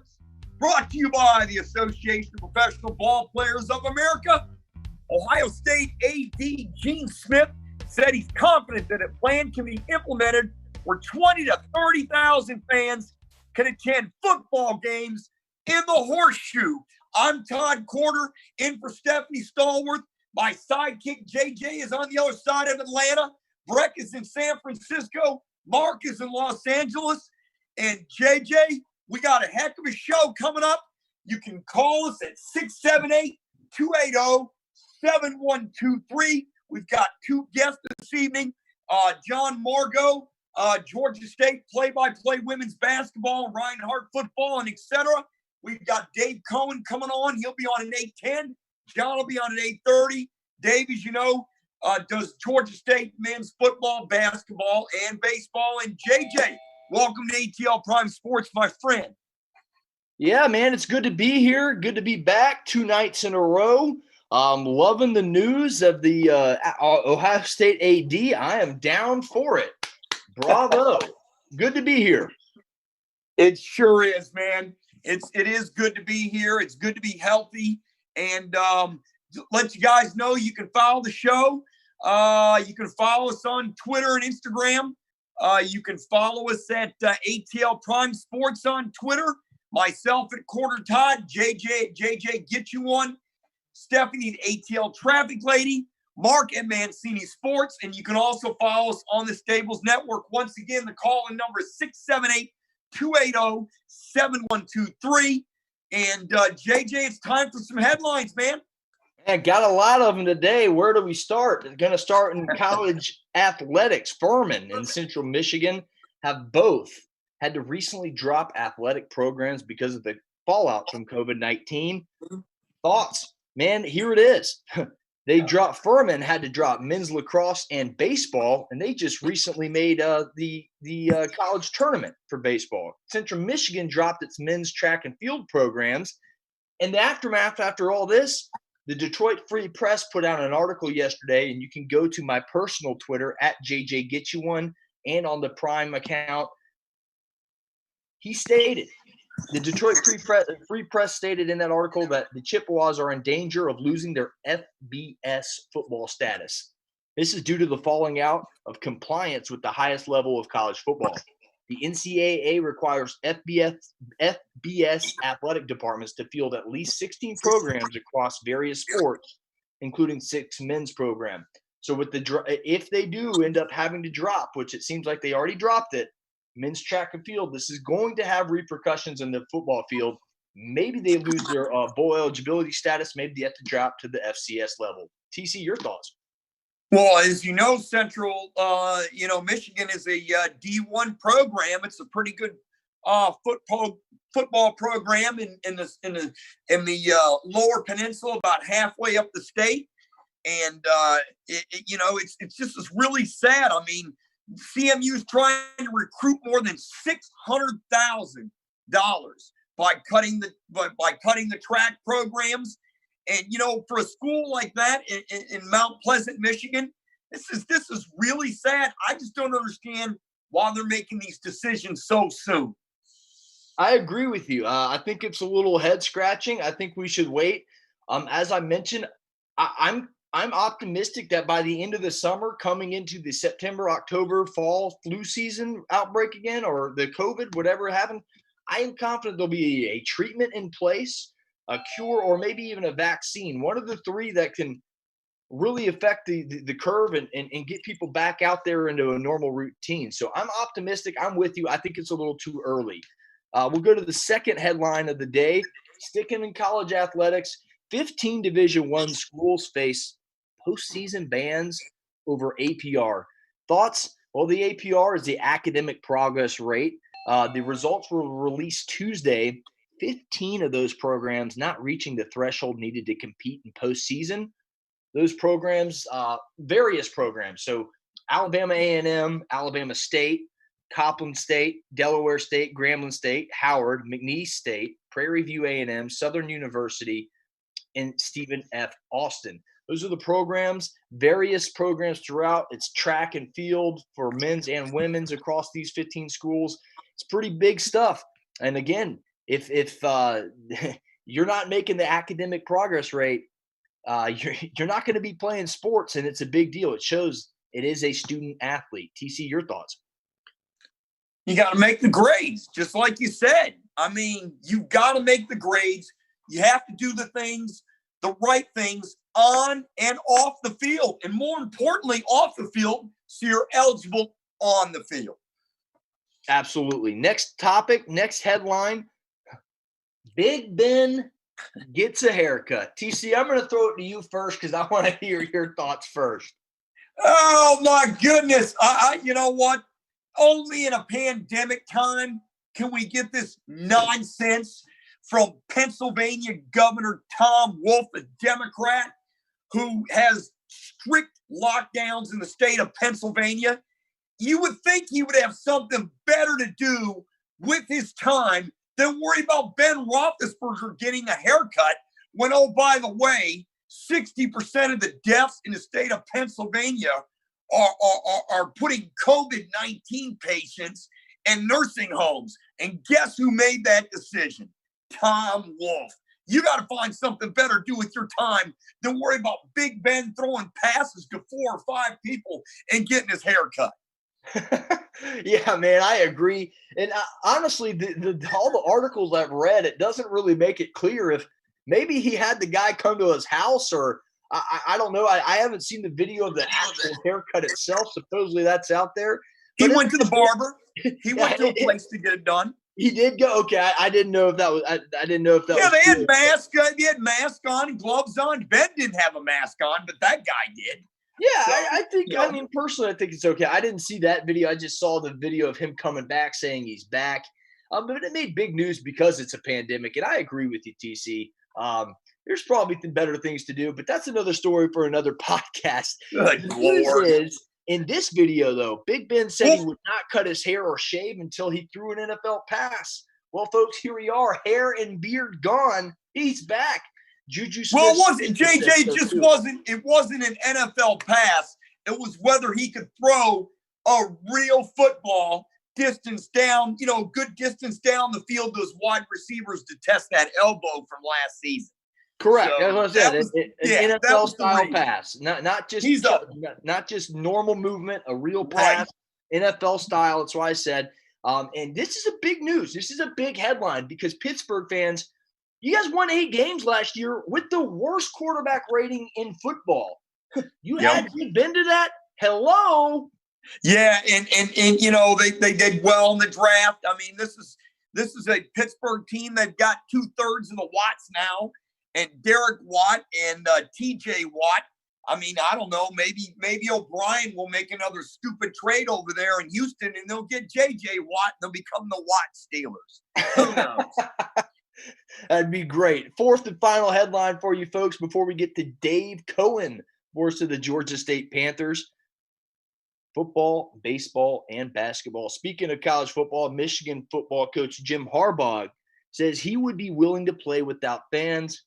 Sports, brought to you by the Association of Professional Ball Players of America. Ohio State AD Gene Smith said he's confident that a plan can be implemented where 20 to 30,000 fans can attend football games in the Horseshoe. I'm Todd Corder, in for Stephanie Stallworth. My sidekick, JJ, is on the other side of Atlanta. Breck is in San Francisco. Mark is in Los Angeles. And JJ, we got a heck of a show coming up. You can call us at 678-280-7123. We've got two guests this evening. John Morgo, Georgia State play-by-play women's basketball, Reinhardt football, and etc. We've got Dave Cohen coming on. He'll be on at 8:10. John will be on at 8:30. Dave, as you know, does Georgia State men's football, basketball, and baseball. And JJ, welcome to ATL Prime Sports, my friend. Yeah, man, it's good to be here. Good to be back 2 nights in a row. Loving the news of the Ohio State AD. I am down for it. Bravo. Good to be here. It sure is, man. It is good to be here. It's good to be healthy. And let you guys know you can follow the show. You can follow us on Twitter and Instagram. You can follow us at ATL Prime Sports on Twitter. Myself at Quarter Todd. JJ at JJ Get You One. Stephanie at ATL Traffic Lady. Mark at Mancini Sports. And you can also follow us on the Stables Network. Once again, the call-in number is 678-280-7123. And JJ, it's time for some headlines, man. Man, got a lot of them today. Where do we start? Going to start in college athletics. Furman and Central Michigan have both had to recently drop athletic programs because of the fallout from COVID-19. Thoughts? Man, here it is. Furman had to drop men's lacrosse and baseball, and they just recently made the college tournament for baseball. Central Michigan dropped its men's track and field programs. And the aftermath after all this, the Detroit Free Press put out an article yesterday, and you can go to my personal Twitter at JJGetYouOne and on the Prime account. He stated, the Detroit Free Press stated in that article that the Chippewas are in danger of losing their FBS football status. This is due to the falling out of compliance with the highest level of college football. The NCAA requires FBS athletic departments to field at least 16 programs across various sports, including 6 men's programs. So if they do end up having to drop, which it seems like they already dropped it, men's track and field, this is going to have repercussions in the football field. Maybe they lose their bowl eligibility status. Maybe they have to drop to the FCS level. TC, your thoughts? Well, as you know, Central, Michigan is a D1 program. It's a pretty good football program in the lower peninsula, about halfway up the state. And it's just really sad. I mean, CMU is trying to recruit more than $600,000 by cutting the track programs. And for a school like that in Mount Pleasant, Michigan, this is really sad. I just don't understand why they're making these decisions so soon. I agree with you. I think it's a little head scratching. I think we should wait. As I mentioned, I'm optimistic that by the end of the summer, coming into the September, October, fall flu season outbreak again, or the COVID, whatever happened, I am confident there'll be a treatment in place, a cure, or maybe even a vaccine. One of the three that can really affect the curve and get people back out there into a normal routine. So I'm optimistic. I'm with you. I think it's a little too early. We'll go to the second headline of the day. Sticking in college athletics, 15 Division I schools face postseason bans over APR. Thoughts? Well, the APR is the academic progress rate. The results were released Tuesday. 15 of those programs not reaching the threshold needed to compete in postseason. Those programs, various programs. So Alabama A&M, Alabama State, Copeland State, Delaware State, Grambling State, Howard, McNeese State, Prairie View A&M, Southern University, and Stephen F. Austin. Those are the programs, various programs throughout. It's track and field for men's and women's across these 15 schools. It's pretty big stuff. And again, if you're not making the academic progress rate, you're not going to be playing sports, and it's a big deal. It shows it is a student athlete. TC, your thoughts? You got to make the grades, just like you said. I mean, you've got to make the grades. You have to do the things, the right things on and off the field, and more importantly, off the field, so you're eligible on the field. Absolutely. Next topic, next headline. Big Ben gets a haircut. TC, I'm going to throw it to you first because I want to hear your thoughts first. Oh, my goodness. You know what? Only in a pandemic time can we get this nonsense from Pennsylvania Governor Tom Wolf, a Democrat, who has strict lockdowns in the state of Pennsylvania. You would think he would have something better to do with his time than worry about Ben Roethlisberger getting a haircut when, oh, by the way, 60% of the deaths in the state of Pennsylvania are putting COVID-19 patients in nursing homes. And guess who made that decision? Tom Wolf. You got to find something better to do with your time than worry about Big Ben throwing passes to 4 or 5 people and getting his hair cut. Yeah, man, I agree. And honestly, all the articles I've read, it doesn't really make it clear if maybe he had the guy come to his house, or I don't know. I haven't seen the video of the actual haircut itself. Supposedly that's out there. He went to the barber. He went to a place to get it done. He did go. Okay, I didn't know if that was. I didn't know if that. Yeah, was they had masks. They had masks on, gloves on. Ben didn't have a mask on, but that guy did. Yeah, so, I think. You know, I mean, personally, I think it's okay. I didn't see that video. I just saw the video of him coming back, saying he's back. But it made big news because it's a pandemic, and I agree with you, TC. There's probably better things to do, but that's another story for another podcast. Good the Lord. News is, in this video, though, Big Ben said he would not cut his hair or shave until he threw an NFL pass. Well, folks, here we are. Hair and beard gone. He's back. Juju Smith. Well, it wasn't JJ. Just wasn't. It wasn't an NFL pass. It was whether he could throw a real football distance down. You know, good distance down the field. Those wide receivers to test that elbow from last season. Correct. So that's what I said. An NFL style pass, not just normal movement. A real pass, right. NFL style. That's why I said. And this is a big news. This is a big headline because Pittsburgh fans. You guys won 8 games last year with the worst quarterback rating in football. You had Big Ben to that? Hello. Yeah, and you know they did well in the draft. I mean, this is a Pittsburgh team that got 2/3 of the Watts now, and Derek Watt and T.J. Watt. I mean, I don't know. Maybe O'Brien will make another stupid trade over there in Houston, and they'll get J.J. Watt. And they'll become the Watt Steelers. Who knows? That'd be great. Fourth and final headline for you folks before we get to Dave Cohen, voice of the Georgia State Panthers. Football, baseball, and basketball. Speaking of college football, Michigan football coach Jim Harbaugh says he would be willing to play without fans.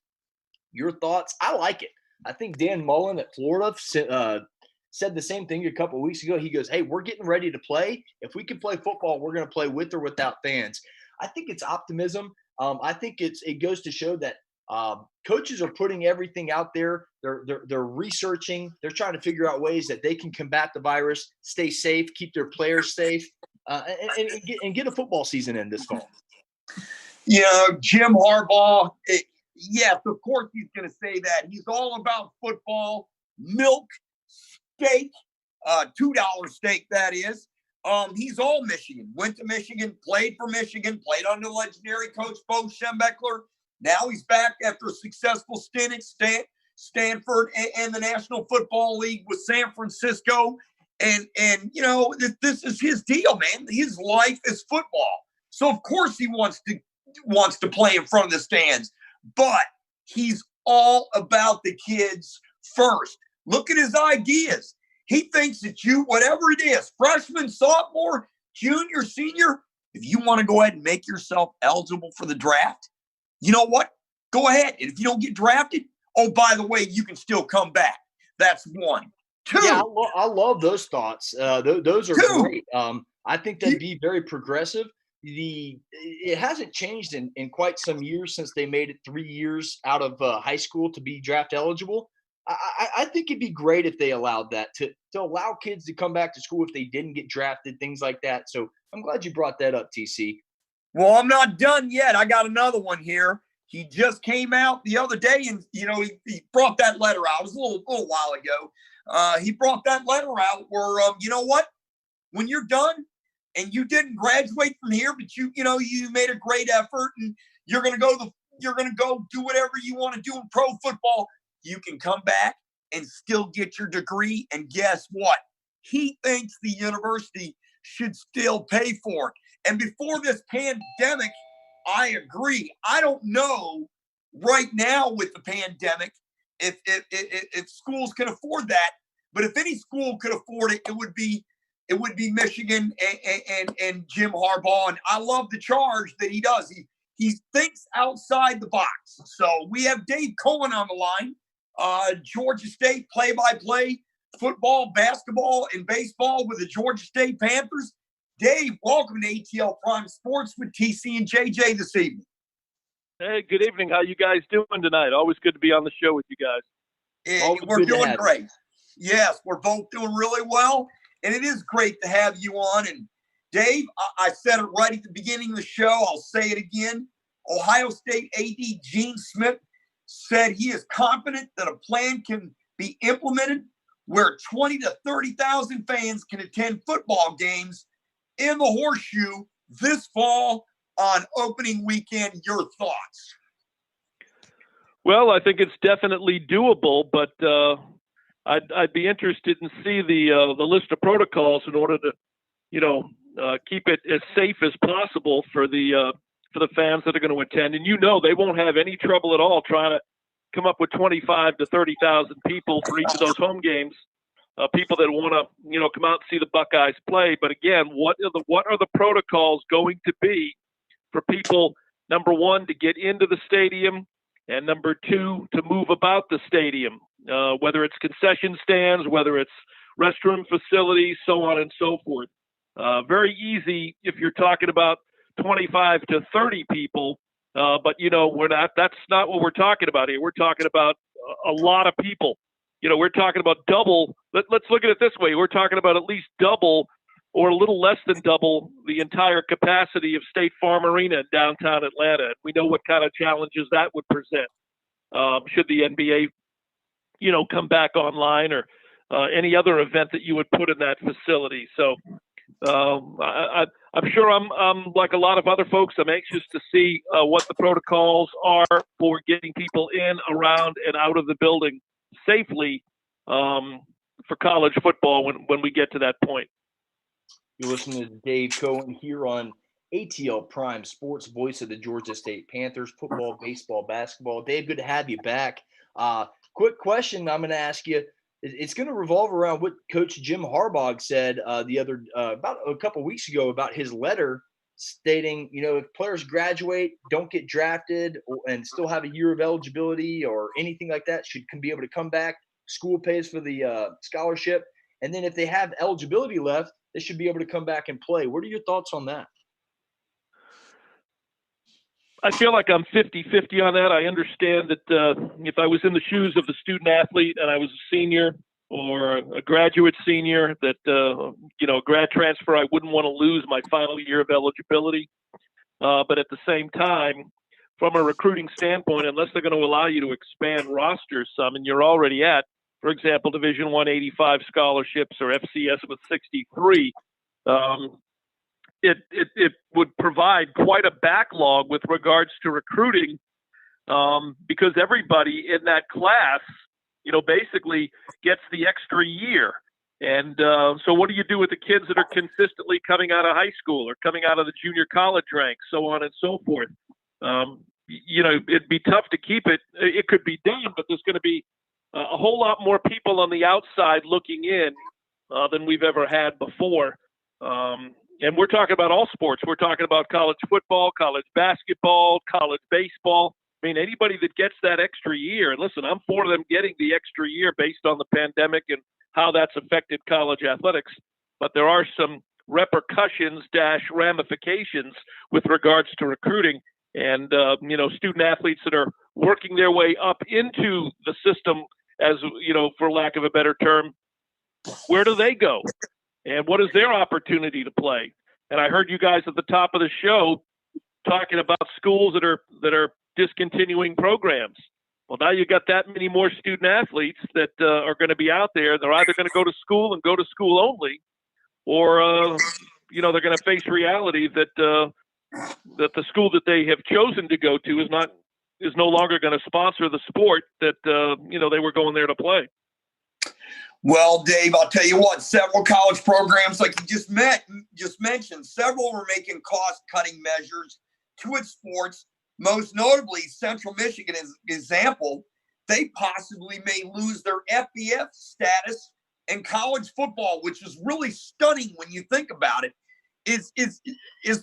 Your thoughts? I like it. I think Dan Mullen at Florida said the same thing a couple of weeks ago. He goes, hey, we're getting ready to play. If we can play football, we're going to play with or without fans. I think it's optimism. I think it goes to show that coaches are putting everything out there. They're researching. They're trying to figure out ways that they can combat the virus, stay safe, keep their players safe, and get a football season in this fall. You know, Jim Harbaugh, yes, of course he's going to say that. He's all about football, milk, steak, $2 steak, that is. He's all Michigan. Went to Michigan, played for Michigan, played under legendary coach Bo Schembechler. Now he's back after a successful stint at Stanford and the National Football League with San Francisco. And you know, this is his deal, man. His life is football. So of course he wants to play in front of the stands. But he's all about the kids first. Look at his ideas. He thinks that whatever it is, freshman, sophomore, junior, senior, if you want to go ahead and make yourself eligible for the draft, you know what? Go ahead. And if you don't get drafted, oh, by the way, you can still come back. That's one. Two. Yeah, I love those thoughts. Those are great. I think that'd be very progressive. it hasn't changed in quite some years since they made it 3 years out of high school to be draft eligible. I think it'd be great if they allowed that to allow kids to come back to school if they didn't get drafted, things like that. So I'm glad you brought that up, TC. Well, I'm not done yet. I got another one here. He just came out the other day, and he brought that letter out. It was a little while ago. He brought that letter out where you know what? When you're done and you didn't graduate from here, but you made a great effort, and you're gonna go do whatever you want to do in pro football. You can come back and still get your degree. And guess what? He thinks the university should still pay for it. And before this pandemic, I agree. I don't know right now with the pandemic if schools can afford that. But if any school could afford it, it would be Michigan and Jim Harbaugh. And I love the charge that he does. He thinks outside the box. So we have Dave Cohen on the line. Georgia State play-by-play football, basketball, and baseball with the Georgia State Panthers. Dave, welcome to ATL Prime Sports with TC and JJ this evening. Hey, good evening. How you guys doing tonight? Always good to be on the show with you guys. We're doing great. Yes, we're both doing really well, and it is great to have you on. And Dave, I said it right at the beginning of the show. I'll say it again. Ohio State AD Gene Smith said he is confident that a plan can be implemented where 20 to 30,000 fans can attend football games in the Horseshoe this fall on opening weekend. Your thoughts? Well, I think it's definitely doable, but I'd be interested in see the list of protocols in order to keep it as safe as possible for the fans that are going to attend. And they won't have any trouble at all trying to come up with 25 to 30,000 people for each of those home games. People that want to, come out and see the Buckeyes play. But again, what are the protocols going to be for people, number one, to get into the stadium, and number two, to move about the stadium, whether it's concession stands, whether it's restroom facilities, so on and so forth. Very easy if you're talking about 25 to 30 people, but that's not what we're talking about here. We're talking about a lot of people. We're talking about double. Let's look at it this way. We're talking about at least double or a little less than double the entire capacity of State Farm Arena in downtown Atlanta. We know what kind of challenges that would present. Should the NBA, come back online, or any other event that you would put in that facility. So I'm sure I'm like a lot of other folks. I'm anxious to see what the protocols are for getting people in, around, and out of the building safely for college football when we get to that point. You're listening to Dave Cohen here on ATL Prime Sports, voice of the Georgia State Panthers, football, baseball, basketball. Dave, good to have you back. Quick question I'm going to ask you. It's going to revolve around what Coach Jim Harbaugh said about a couple weeks ago about his letter stating, if players graduate, don't get drafted, and still have a year of eligibility or anything like that, can be able to come back. School pays for the scholarship. And then if they have eligibility left, they should be able to come back and play. What are your thoughts on that? I feel like I'm 50-50 on that. I understand that if I was in the shoes of the student athlete and I was a senior or a graduate senior, that, grad transfer, I wouldn't want to lose my final year of eligibility. But at the same time, from a recruiting standpoint, unless they're going to allow you to expand rosters some, and you're already at, for example, Division I 85 scholarships or FCS with 63, it would provide quite a backlog with regards to recruiting, because everybody in that class, basically gets the extra year. And so what do you do with the kids that are consistently coming out of high school or coming out of the junior college ranks, so on and so forth? It'd be tough to keep it. It could be done, but there's going to be a whole lot more people on the outside looking in than we've ever had before. And we're talking about all sports. We're talking about college football, college basketball, college baseball. I mean, anybody that gets that extra year, and listen, I'm for them getting the extra year based on the pandemic and how that's affected college athletics. But there are some repercussions - ramifications with regards to recruiting. And, student athletes that are working their way up into the system, as, for lack of a better term, where do they go? And what is their opportunity to play? And I heard you guys at the top of the show talking about schools that are discontinuing programs. Well, now you got that many more student athletes that are going to be out there. They're either going to go to school and go to school only, or they're going to face reality that the school that they have chosen to go to is no longer going to sponsor the sport that they were going there to play. Well, Dave, I'll tell you what, several college programs, like you just mentioned, several were making cost-cutting measures to its sports. Most notably, Central Michigan is an example. They possibly may lose their FBS status in college football, which is really stunning when you think about it. Is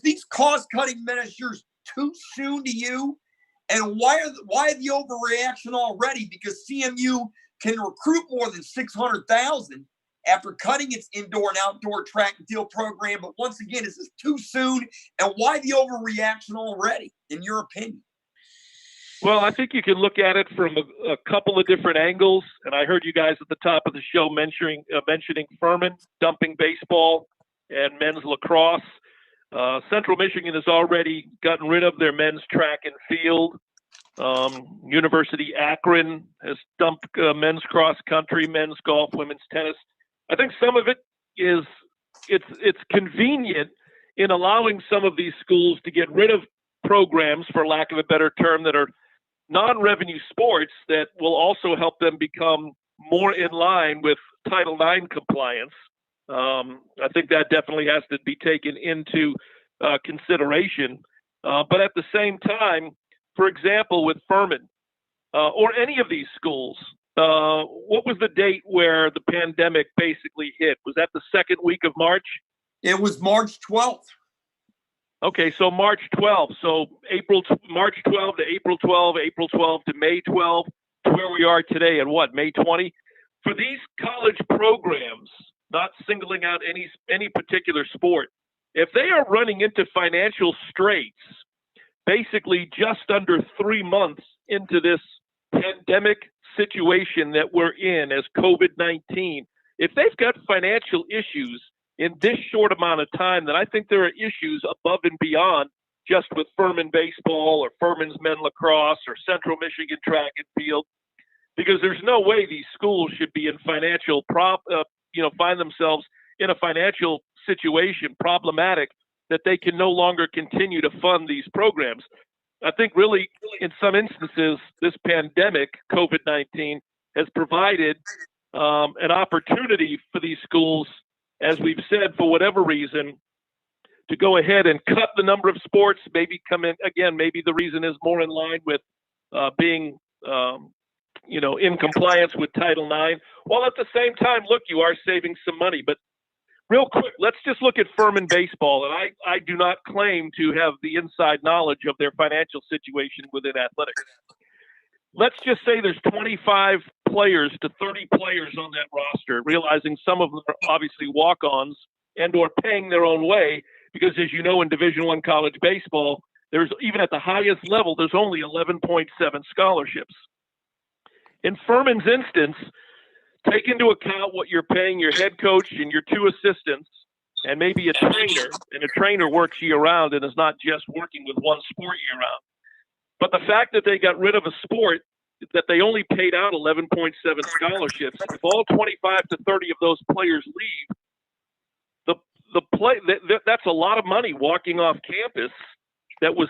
these cost-cutting measures too soon to you? And why the overreaction already? Because CMU can recruit more than 600,000 after cutting its indoor and outdoor track and field program. But once again, is this too soon? And why the overreaction already, in your opinion? Well, I think you can look at it from a couple of different angles. And I heard you guys at the top of the show mentioning Furman dumping baseball and men's lacrosse. Central Michigan has already gotten rid of their men's track and field. University Akron has dumped men's cross country, men's golf, women's tennis. I think some of it is it's convenient in allowing some of these schools to get rid of programs, for lack of a better term, that are non-revenue sports that will also help them become more in line with Title IX compliance. I think that definitely has to be taken into consideration. But at the same time, for example, with Furman or any of these schools, what was the date where the pandemic basically hit? Was that the second week of March? It was March 12th. Okay, so March 12th. So March 12th to April 12th, April 12th to May 12th, to where we are today at what, May 20? For these college programs, not singling out any particular sport, if they are running into financial straits, basically just under 3 months into this pandemic situation that we're in as COVID-19, if they've got financial issues in this short amount of time, then I think there are issues above and beyond just with Furman baseball or Furman's men lacrosse or Central Michigan track and field, because there's no way these schools should be in find themselves in a financial situation problematic that they can no longer continue to fund these programs. I think really in some instances, this pandemic, COVID-19, has provided an opportunity for these schools, as we've said, for whatever reason, to go ahead and cut the number of sports, maybe come in, again, maybe the reason is more in line with being, in compliance with Title IX, while at the same time, look, you are saving some money. But real quick, let's just look at Furman baseball. And I do not claim to have the inside knowledge of their financial situation within athletics. Let's just say there's 25 players to 30 players on that roster, realizing some of them are obviously walk-ons and or paying their own way, because as you know, in Division I college baseball, there's even at the highest level, there's only 11.7 scholarships. In Furman's instance, take into account what you're paying your head coach and your two assistants and maybe a trainer, and a trainer works year-round and is not just working with one sport year-round. But the fact that they got rid of a sport that they only paid out 11.7 scholarships, if all 25 to 30 of those players leave, that's a lot of money walking off campus that was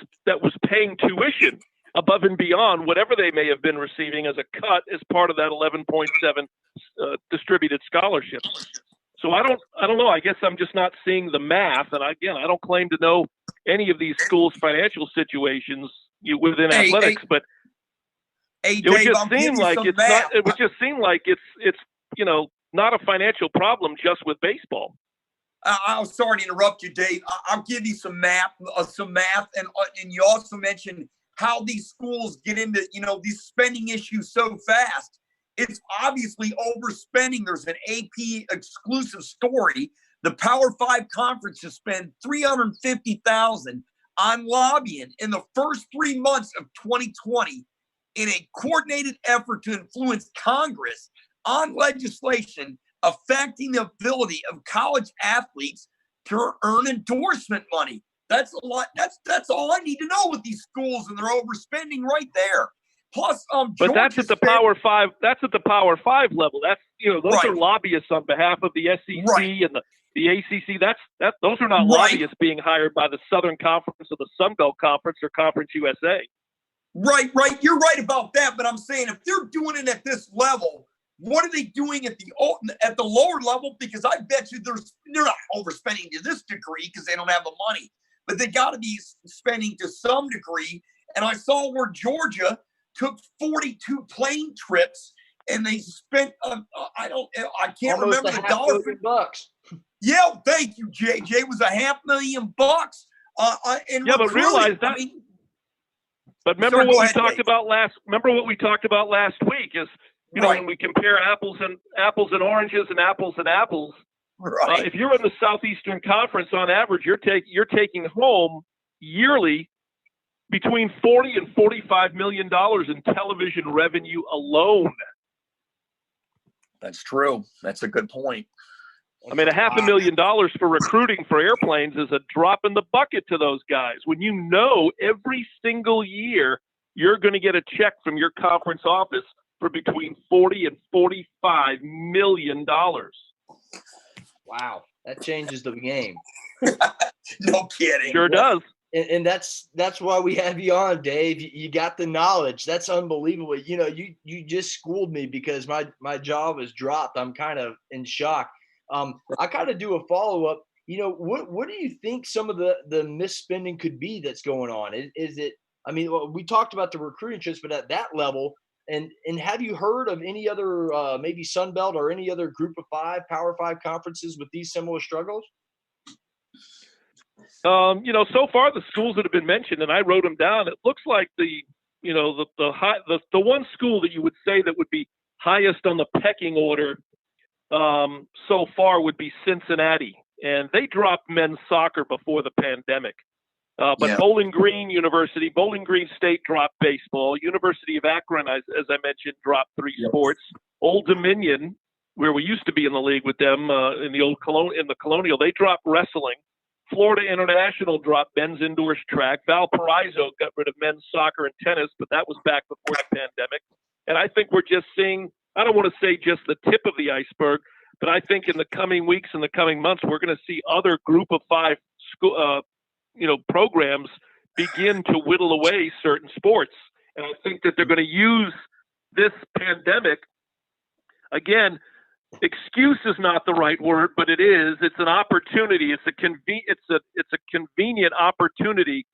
paying tuition above and beyond whatever they may have been receiving as a cut as part of that 11.7 distributed scholarships. So I don't know. I guess I'm just not seeing the math. And again, I don't claim to know any of these schools' financial situations within athletics, but it would just seem like it's not. It would just seem like it's not a financial problem just with baseball. I'm sorry to interrupt you, Dave. I'll give you some math, and you also mentioned how these schools get into these spending issues so fast. It's obviously overspending. There's an AP exclusive story The Power 5 conferences spend $350,000 on lobbying in the first 3 months of 2020 in a coordinated effort to influence Congress on legislation affecting the ability of college athletes to earn endorsement money. That's a lot. That's all I need to know with these schools, and they're overspending right there. Plus, but that's at the Power 5. That's at the Power 5 level. That's those are lobbyists on behalf of the SEC and the ACC. Those are not lobbyists being hired by the Southern Conference or the Sun Belt Conference or Conference USA. Right. You're right about that. But I'm saying if they're doing it at this level, what are they doing at the lower level? Because I bet you they're not overspending to this degree because they don't have the money, but they got to be spending to some degree. And I saw where Georgia took 42 plane trips and they spent I can't almost remember the dollar. $500,000. Yeah, thank you, JJ. It was $500,000. But realize that. But remember what we talked about last. Remember what we talked about last week is when we compare apples and oranges and apples and apples. Right. If you're in the Southeastern Conference, on average, you're taking home yearly between $40 and $45 million in television revenue alone. That's true. That's a good point. I mean, $500,000 for recruiting for airplanes is a drop in the bucket to those guys. When every single year you're going to get a check from your conference office for between $40 and $45 million. Wow, that changes the game. No kidding. Sure does. And that's why we have you on, Dave. You got the knowledge. That's unbelievable. You just schooled me because my jaw was dropped. I'm kind of in shock. I kind of do a follow-up. What do you think some of the misspending could be that's going on? Is it, we talked about the recruiting trips, but at that level, and have you heard of any other maybe Sun Belt or any other group of 5, Power 5 conferences with these similar struggles? So far the schools that have been mentioned, and I wrote them down, it looks like the one school that you would say that would be highest on the pecking order so far would be Cincinnati, and they dropped men's soccer before the pandemic. But Bowling Green State dropped baseball. University of Akron, as I mentioned, dropped 3 sports. Old Dominion, where we used to be in the league with them in the Colonial, they dropped wrestling. Florida International dropped men's indoors track. Valparaiso got rid of men's soccer and tennis, but that was back before the pandemic. And I think we're just seeing, I don't want to say just the tip of the iceberg, but I think in the coming weeks and the coming months, we're going to see other group of 5 programs begin to whittle away certain sports. And I think that they're going to use this pandemic, again, excuse is not the right word, but it is. It's an opportunity. It's a convenient opportunity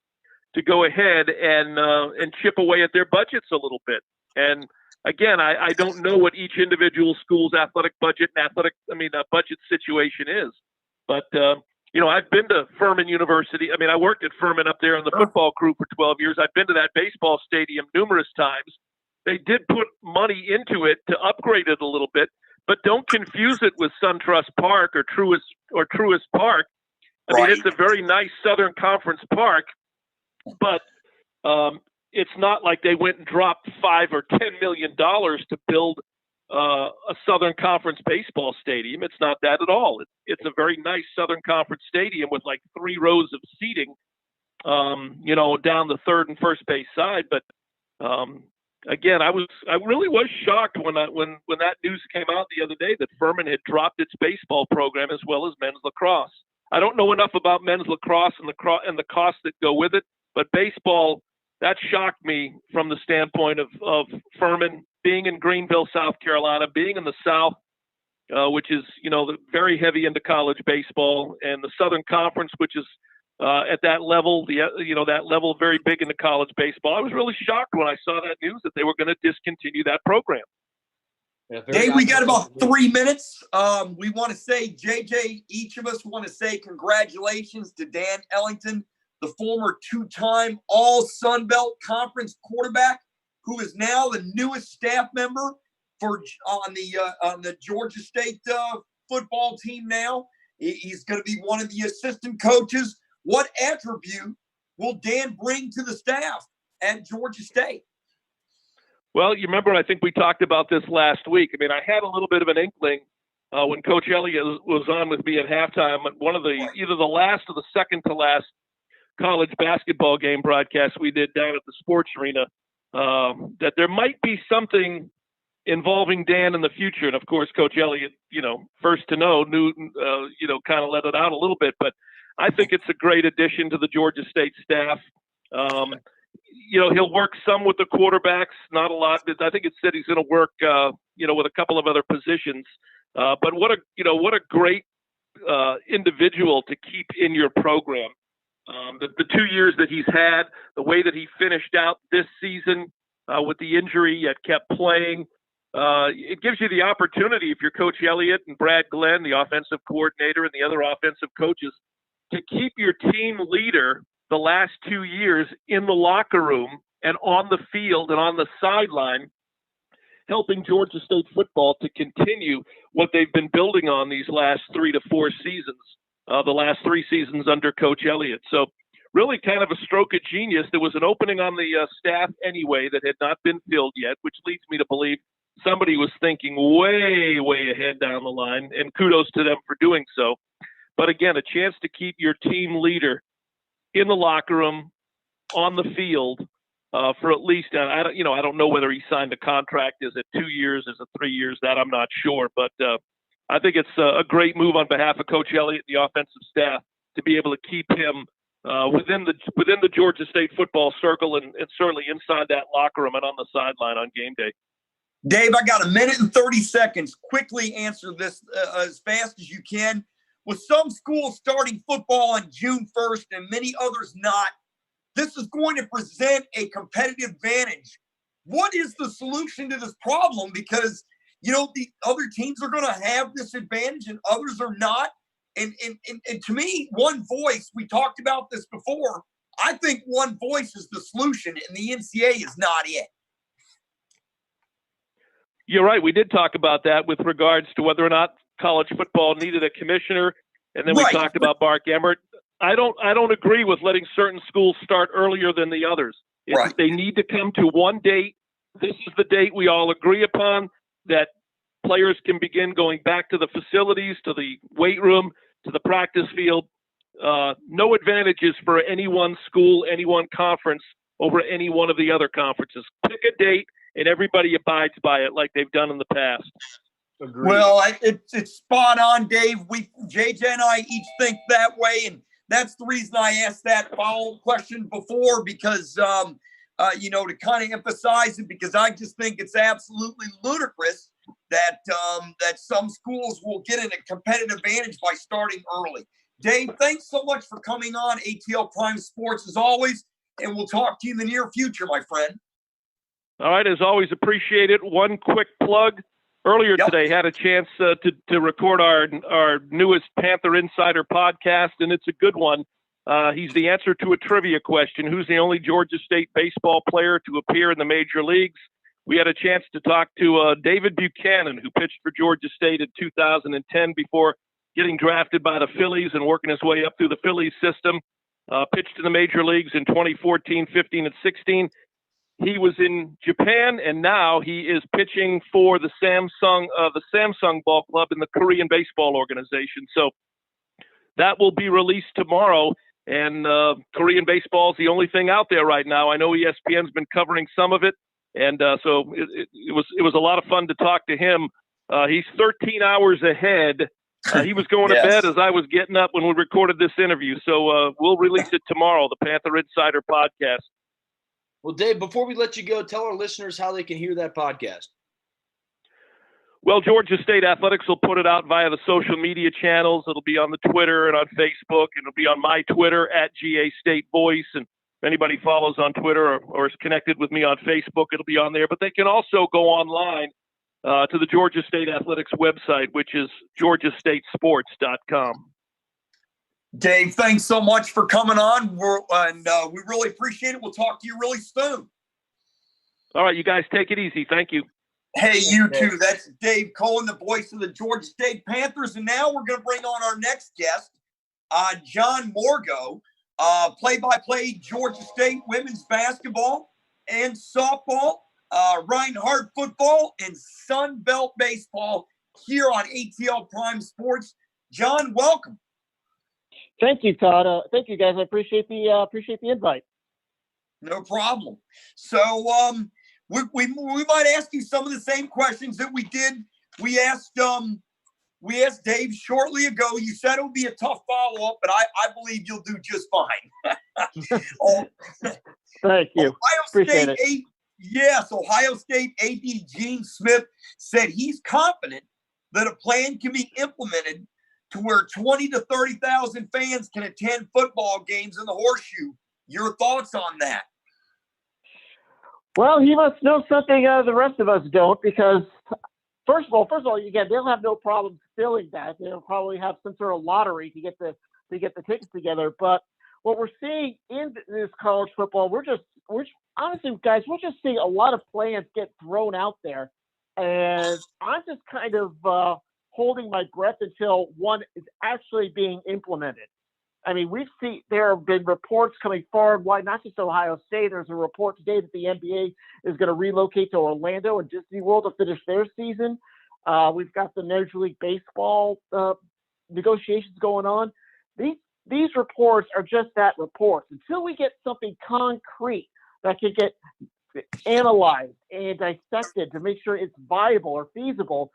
to go ahead and chip away at their budgets a little bit. And again, I don't know what each individual school's athletic budget and budget situation is, but I've been to Furman University. I worked at Furman up there in the football crew for 12 years. I've been to that baseball stadium numerous times. They did put money into it to upgrade it a little bit, but don't confuse it with SunTrust Park or Truist Park. It's a very nice Southern Conference park, but it's not like they went and dropped $5 or $10 million to build a Southern Conference baseball stadium. It's not that at all. It's a very nice Southern Conference stadium with like 3 rows of seating, down the third and first base side. But again, I really was shocked when that news came out the other day that Furman had dropped its baseball program as well as men's lacrosse. I don't know enough about men's lacrosse and the costs that go with it, but baseball, that shocked me from the standpoint of Furman being in Greenville, South Carolina, being in the South, which is, very heavy into college baseball, and the Southern Conference, which is at that level, that level very big into college baseball. I was really shocked when I saw that news that they were going to discontinue that program. Yeah, Dave, we got about 3 minutes. We want to say, JJ, each of us want to say congratulations to Dan Ellington, the former 2-time All-Sun Belt Conference quarterback, who is now the newest staff member on the Georgia State football team now. He's going to be one of the assistant coaches. What attribute will Dan bring to the staff at Georgia State? Well, you remember, I think we talked about this last week. I mean, I had a little bit of an inkling when Coach Elliott was on with me at halftime, one of the either the last or the second to last college basketball game broadcast we did down at the sports arena, that there might be something involving Dan in the future. And of course, Coach Elliott, first to know, knew, kind of let it out a little bit. But I think it's a great addition to the Georgia State staff. He'll work some with the quarterbacks, not a lot. I think it said he's going to work, with a couple of other positions. But what a great individual to keep in your program. The 2 years that he's had, the way that he finished out this season with the injury, yet kept playing. It gives you the opportunity, if you're Coach Elliott and Brad Glenn, the offensive coordinator, and the other offensive coaches, to keep your team leader the last 2 years in the locker room and on the field and on the sideline, helping Georgia State football to continue what they've been building on these last 3 to 4 seasons, the last 3 seasons under Coach Elliott. So really kind of a stroke of genius. There was an opening on the staff anyway that had not been filled yet, which leads me to believe somebody was thinking way, way ahead down the line, and kudos to them for doing so. But again, a chance to keep your team leader in the locker room, on the field, for at least, I don't know whether he signed a contract. Is it 2 years? Is it 3 years? That I'm not sure. But I think it's a great move on behalf of Coach Elliott and the offensive staff to be able to keep him within the Georgia State football circle and certainly inside that locker room and on the sideline on game day. Dave, I got a minute and 30 seconds. Quickly answer this as fast as you can. With some schools starting football on June 1st and many others not, this is going to present a competitive advantage. What is the solution to this problem? Because, the other teams are going to have this advantage and others are not. And to me, one voice, we talked about this before, I think one voice is the solution and the NCAA is not it. You're right. We did talk about that with regards to whether or not college football needed a commissioner. And then we talked about Mark Emmert. I don't agree with letting certain schools start earlier than the others. They need to come to one date. This is the date we all agree upon, that players can begin going back to the facilities, to the weight room, to the practice field. No advantages for any one school, any one conference over any one of the other conferences. Pick a date and everybody abides by it like they've done in the past. Agreed. Well, it's spot on, Dave. JJ and I each think that way, and that's the reason I asked that follow-up question before, because to kind of emphasize it, because I just think it's absolutely ludicrous that some schools will get in a competitive advantage by starting early. Dave, thanks so much for coming on ATL Prime Sports as always, and we'll talk to you in the near future, my friend. All right, as always, appreciate it. One quick plug. Earlier today, had a chance to record our newest Panther Insider podcast, and it's a good one. He's the answer to a trivia question: who's the only Georgia State baseball player to appear in the major leagues? We had a chance to talk to David Buchanan, who pitched for Georgia State in 2010 before getting drafted by the Phillies and working his way up through the Phillies system. Pitched in the major leagues in 2014, 15, and 16. He was in Japan, and now he is pitching for the Samsung Ball Club in the Korean Baseball Organization. So that will be released tomorrow, and Korean baseball is the only thing out there right now. I know ESPN's been covering some of it, and so it was a lot of fun to talk to him. He's 13 hours ahead. He was going to bed as I was getting up when we recorded this interview. So we'll release it tomorrow, the Panther Insider podcast. Well, Dave, before we let you go, tell our listeners how they can hear that podcast. Well, Georgia State Athletics will put it out via the social media channels. It'll be on the Twitter and on Facebook. It'll be on my Twitter at GA State Voice. And if anybody follows on Twitter or is connected with me on Facebook, it'll be on there. But they can also go online to the Georgia State Athletics website, which is georgiastatesports.com. Dave, thanks so much for coming on. We really appreciate it. We'll talk to you really soon. All right, you guys take it easy. Thank you. Hey, you too. That's Dave Cohen, the voice of the Georgia State Panthers. And now we're going to bring on our next guest, John Morgo, play-by-play Georgia State women's basketball and softball, Reinhardt football, and Sun Belt baseball here on ATL Prime Sports. John, welcome. Thank you, Todd. Thank you, guys. I appreciate the invite. No problem. So we might ask you some of the same questions that we did. We asked Dave shortly ago. You said it would be a tough follow-up, but I believe you'll do just fine. Thank you. Ohio State AD Gene Smith said he's confident that a plan can be implemented to where 20 to 30,000 fans can attend football games in the Horseshoe. Your thoughts on that? Well, he must know something the rest of us don't, because first of all, again, they'll have no problem filling that. They'll probably have some sort of lottery to get the tickets together. But what we're seeing in this college football, we're honestly, guys, we're just seeing a lot of plans get thrown out there, and I'm just kind of holding my breath until one is actually being implemented. I mean, there have been reports coming forward why not just Ohio State. There's a report today that the NBA is going to relocate to Orlando and Disney World to finish their season. We've got the Major League Baseball negotiations going on. These reports are just that, reports. Until we get something concrete that can get analyzed and dissected to make sure it's viable or feasible,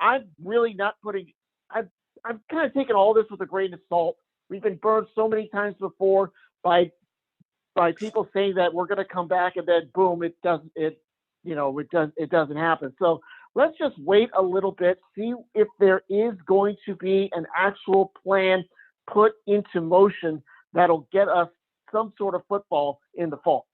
I'm really not putting. I'm kind of taking all this with a grain of salt. We've been burned so many times before by people saying that we're going to come back, and then boom, it doesn't happen. So let's just wait a little bit, see if there is going to be an actual plan put into motion that'll get us some sort of football in the fall.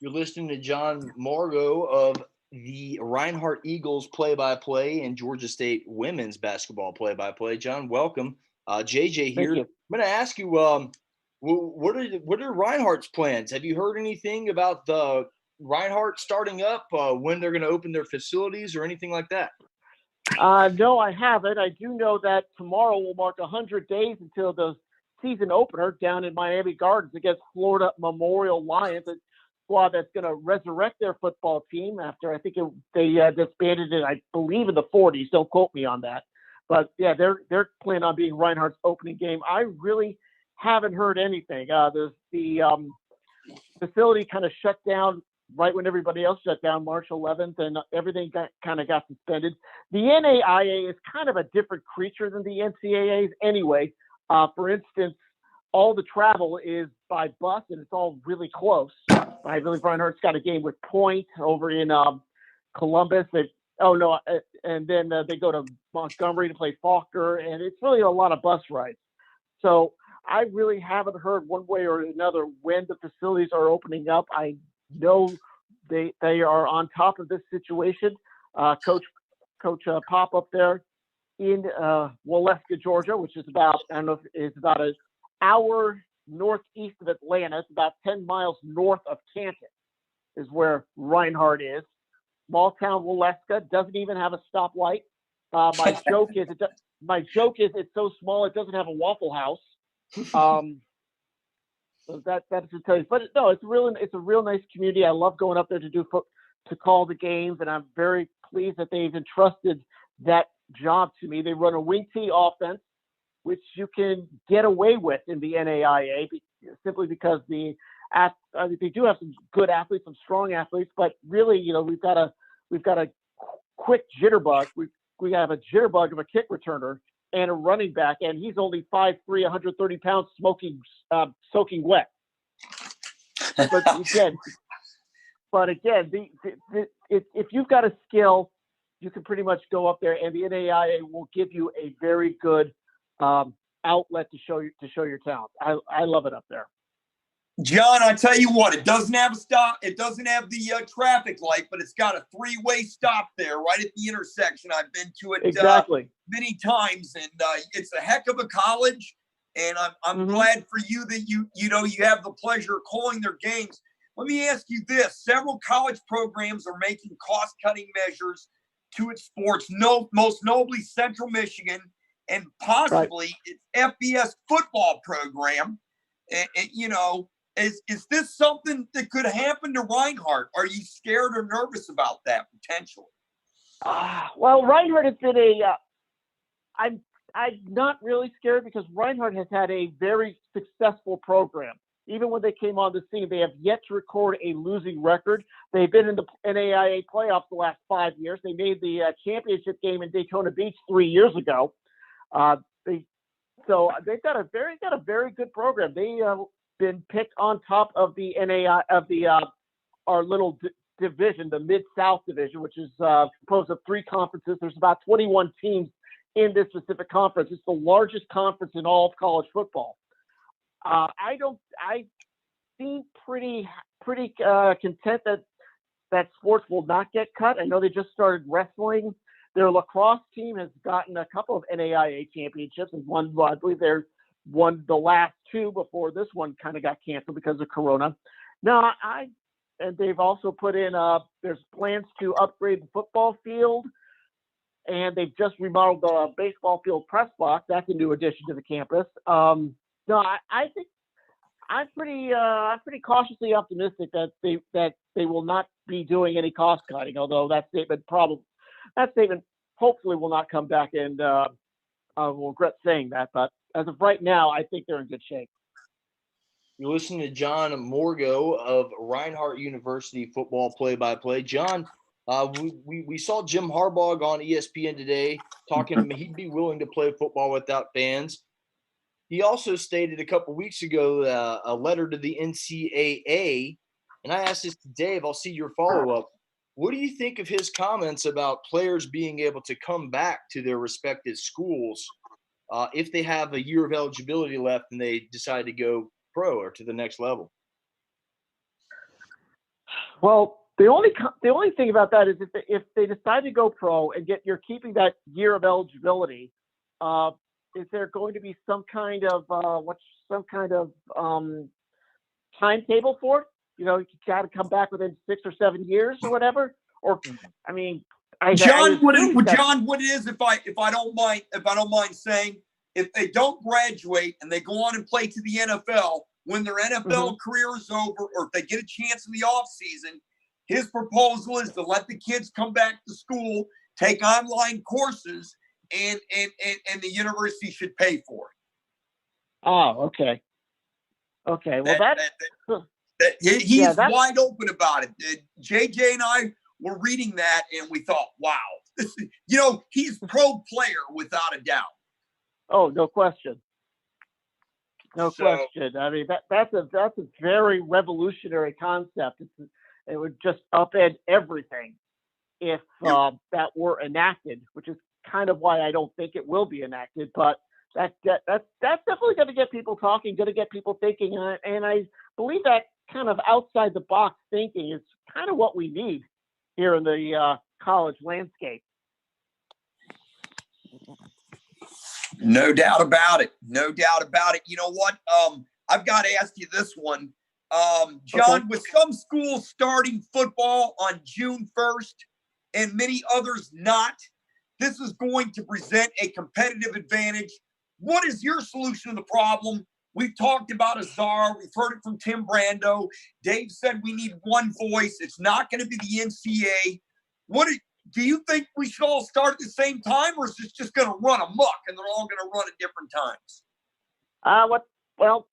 You're listening to John Morgo of the Reinhardt Eagles play-by-play and Georgia State women's basketball play-by-play. John, welcome. JJ here. I'm going to ask you, what are Reinhardt's plans? Have you heard anything about the Reinhardt starting up, when they're going to open their facilities or anything like that? No, I haven't. I do know that tomorrow will mark 100 days until the season opener down in Miami Gardens against Florida Memorial Lions, a squad that's going to resurrect their football team after they disbanded it, I believe, in the 40s. Don't quote me on that. But, yeah, they're planning on being Reinhardt's opening game. I really haven't heard anything. The facility kind of shut down right when everybody else shut down, March 11th, and everything kind of got suspended. The NAIA is kind of a different creature than the NCAAs anyway. For instance, all the travel is by bus, and it's all really close. I believe Reinhardt's got a game with Point over in Columbus. And then they go to Montgomery to play Faulkner, and it's really a lot of bus rides. So I really haven't heard one way or another when the facilities are opening up. I know they are on top of this situation. Coach Pop up there in Waleska, Georgia, which is about an hour northeast of Atlanta. It's about 10 miles north of Canton is where Reinhardt is. Small town Waleska doesn't even have a stoplight. My joke is it's so small it doesn't have a Waffle House. So that to tell you. But no, it's a real nice community. I love going up there to call the games, and I'm very pleased that they've entrusted that job to me. They run a wing T offense, which you can get away with in the NAIA simply because they do have some good athletes, some strong athletes, but really, we've got a quick jitterbug. We have a jitterbug of a kick returner and a running back, and he's only 5'3", 130 pounds, soaking wet. But again, if you've got a skill, you can pretty much go up there, and the NAIA will give you a very good outlet to show your talent. I love it up there. John, I tell you what, it doesn't have a stop. It doesn't have the traffic light, but it's got a three-way stop there right at the intersection. I've been to it exactly many times, and it's a heck of a college. And I'm glad for you that you have the pleasure of calling their games. let me ask you this. Several college programs are making cost-cutting measures to its sports, most notably Central Michigan and possibly its FBS football program. Is this something that could happen to Reinhardt? Are you scared or nervous about that potentially? Well, Reinhardt has been I'm not really scared because Reinhardt has had a very successful program. Even when they came on the scene, they have yet to record a losing record. They've been in the NAIA playoffs the last 5 years. They made the championship game in Daytona Beach 3 years ago. They've got a very good program. They been picked on top of the our little division, the Mid-South division, which is composed of 3 conferences. There's about 21 teams in this specific conference. It's the largest conference in all of college football. I seem pretty content that sports will not get cut. I know they just started wrestling. Their lacrosse team has gotten a couple of NAIA championships and won. I believe they won the last 2 before this one kind of got canceled because of Corona. No, and they've also put in there's plans to upgrade the football field, and they've just remodeled the baseball field press box. That's a new addition to the campus. No, I think I'm pretty cautiously optimistic that they will not be doing any cost cutting. Although that statement hopefully will not come back, and I will regret saying that. But as of right now, I think they're in good shape. You're listening to John Morgo of Reinhardt University football play-by-play. John, we saw Jim Harbaugh on ESPN today talking he'd be willing to play football without fans. He also stated a couple weeks ago a letter to the NCAA, and I asked this to Dave. I'll see your follow-up. What do you think of his comments about players being able to come back to their respective schools if they have a year of eligibility left and they decide to go pro or to the next level? Well, the only thing about that is if they decide to go pro and you're keeping that year of eligibility, is there going to be some kind of timetable for it? You got to come back within 6 or 7 years or whatever. Or, I mean, John, what it is, if I don't mind saying, if they don't graduate and they go on and play to the NFL, when their NFL career is over, or if they get a chance in the offseason, his proposal is to let the kids come back to school, take online courses, and the university should pay for it. Oh, okay. Okay. Well, he's wide open about it. JJ and I were reading that, and we thought, wow, he's pro player without a doubt. Oh, no question. No question. I mean, that's a very revolutionary concept. It would just upend everything if that were enacted, which is kind of why I don't think it will be enacted. But that's definitely going to get people talking, going to get people thinking, and I believe that kind of outside the box thinking is kind of what we need here in the college landscape. No doubt about it. No doubt about it. You know what? I've got to ask you this one. John, with some schools starting football on June 1st and many others not, this is going to present a competitive advantage. What is your solution to the problem? We've talked about Azar. We've heard it from Tim Brando. Dave said we need one voice. It's not going to be the NCAA. Do you think we should all start at the same time, or is this just going to run amok and they're all going to run at different times? Well,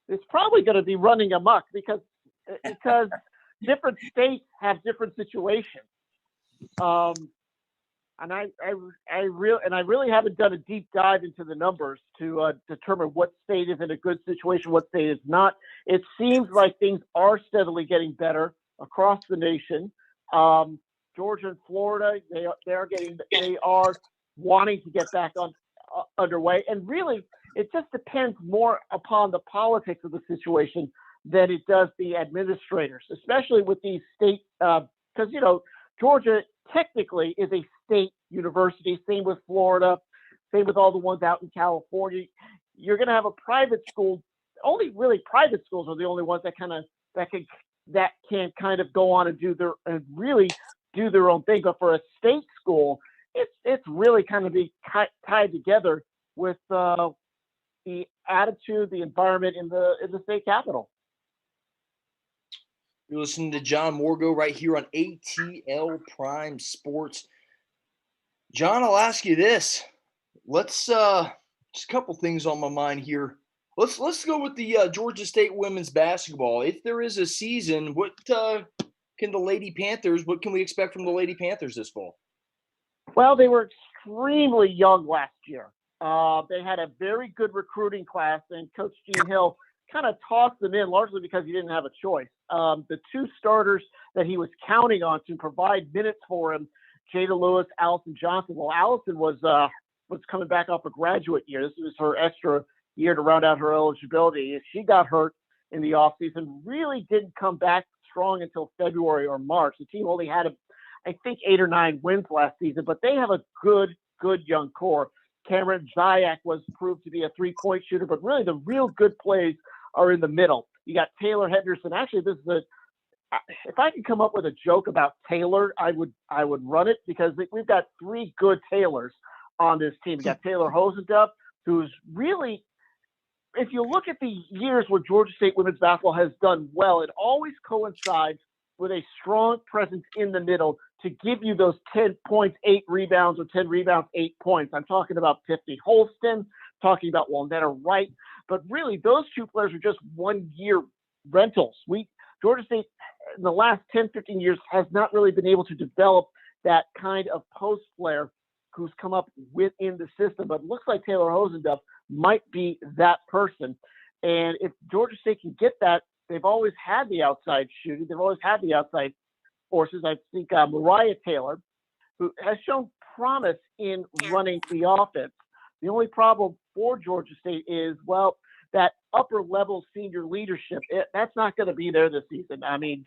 it's probably going to be running amok because different states have different situations. And I really haven't done a deep dive into the numbers to determine what state is in a good situation, what state is not. It seems like things are steadily getting better across the nation. Georgia and Florida, they are wanting to get back underway, and really, it just depends more upon the politics of the situation than it does the administrators, especially with these state, because Georgia technically is a state university. Same with Florida. Same with all the ones out in California. You're going to have a private school. Only really private schools are the only ones that can that can kind of go on and really do their own thing. But for a state school, it's really kind of be tied together with the attitude, the environment in the state capital. You're listening to John Morgo right here on ATL Prime Sports. John, I'll ask you this. Let's just a couple things on my mind here. Let's go with the Georgia State women's basketball. If there is a season, what can we expect from the Lady Panthers this fall? Well, they were extremely young last year. They had a very good recruiting class, and Coach Gene Hill kind of tossed them in largely because he didn't have a choice. The two starters that he was counting on to provide minutes for him, Jada Lewis, Allison Johnson. Well, Allison was coming back off a graduate year. This was her extra year to round out her eligibility. She got hurt in the offseason, really didn't come back strong until February or March. The team only had, I think, 8 or 9 wins last season, but they have a good young core. Cameron Zayak was proved to be a three-point shooter, but really the real good plays are in the middle. You got Taylor Henderson. Actually, if I could come up with a joke about Taylor, I would run it, because we've got 3 good Taylors on this team. We got Taylor Hosendup, who's really, if you look at the years where Georgia State women's basketball has done well, it always coincides with a strong presence in the middle to give you those 10 points, 8 rebounds, or 10 rebounds, 8 points. I'm talking about Tiffany Holston, talking about Walnetta Wright, but really those 2 players are just 1-year rentals. Georgia State in the last 10, 15 years has not really been able to develop that kind of post player who's come up within the system, but it looks like Taylor Hosendup might be that person. And if Georgia State can get that, they've always had the outside shooting. They've always had the outside forces. I think Mariah Taylor, who has shown promise in running the offense. The only problem for Georgia State is, well, that upper-level senior leadership, that's not going to be there this season. I mean,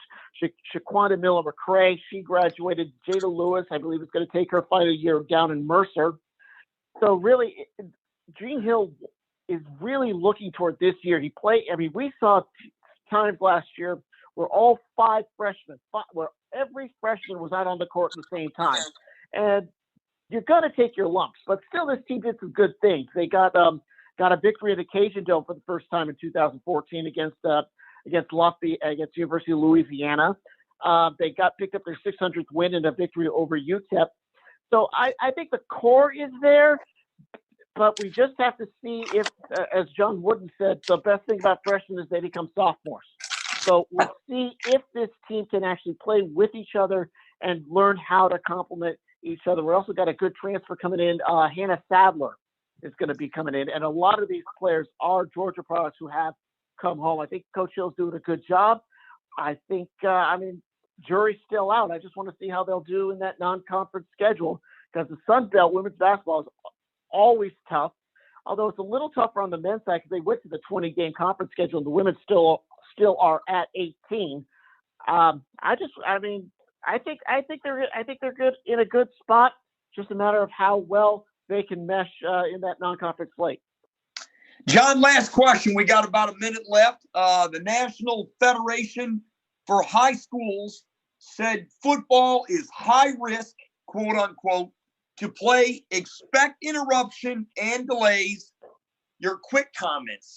Shaquanda Miller-McCray, she graduated. Jada Lewis, I believe, is going to take her final year down in Mercer. So really, Gene Hill is really looking toward this year. We saw times last year where all 5 freshmen, where every freshman was out on the court at the same time. And you're going to take your lumps, but still this team did some good things. They got a victory in the Cajun Dome for the first time in 2014 against University of Louisiana. They picked up their 600th win in a victory over UTEP. So I think the core is there, but we just have to see if, as John Wooden said, the best thing about freshmen is they become sophomores. So we'll see if this team can actually play with each other and learn how to complement each other. We also got a good transfer coming in. Hannah Sadler is going to be coming in. And a lot of these players are Georgia products who have come home. I think Coach Hill's doing a good job. I think, jury's still out. I just want to see how they'll do in that non-conference schedule, because the Sun Belt women's basketball is always tough, although it's a little tougher on the men's side because they went to the 20-game conference schedule, and the women still are at 18. I think they're good, in a good spot. Just a matter of how well they can mesh in that non-conference slate. John, last question. We got about a minute left. The National Federation for High Schools said football is high risk, quote unquote, to play. Expect interruption and delays. Your quick comments.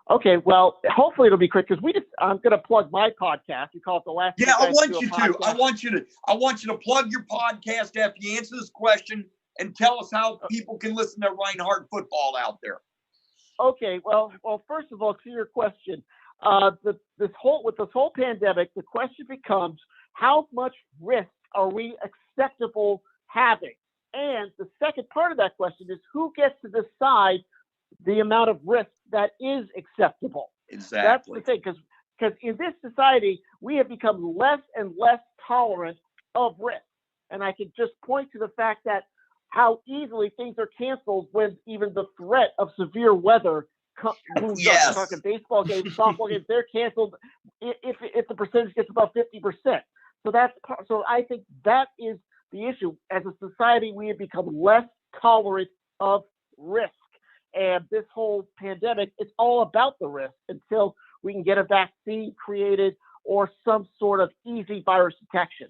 Okay, well, hopefully it'll be quick, because I'm going to plug my podcast. You call it The Last. Yeah, I want you to plug your podcast after you answer this question and tell us how people can listen to Reinhardt Football out there. Okay, well, first of all, to your question, with this whole pandemic, the question becomes, how much risk are we acceptable having? And the second part of that question is, who gets to decide the amount of risk that is acceptable? Exactly. That's the thing, because in this society, we have become less and less tolerant of risk. And I can just point to the fact that how easily things are canceled when even the threat of severe weather moves up. We're talking baseball games, softball games, they're canceled if the percentage gets above 50%. So I think that is the issue. As a society, we have become less tolerant of risk. And this whole pandemic, it's all about the risk until we can get a vaccine created or some sort of easy virus detection.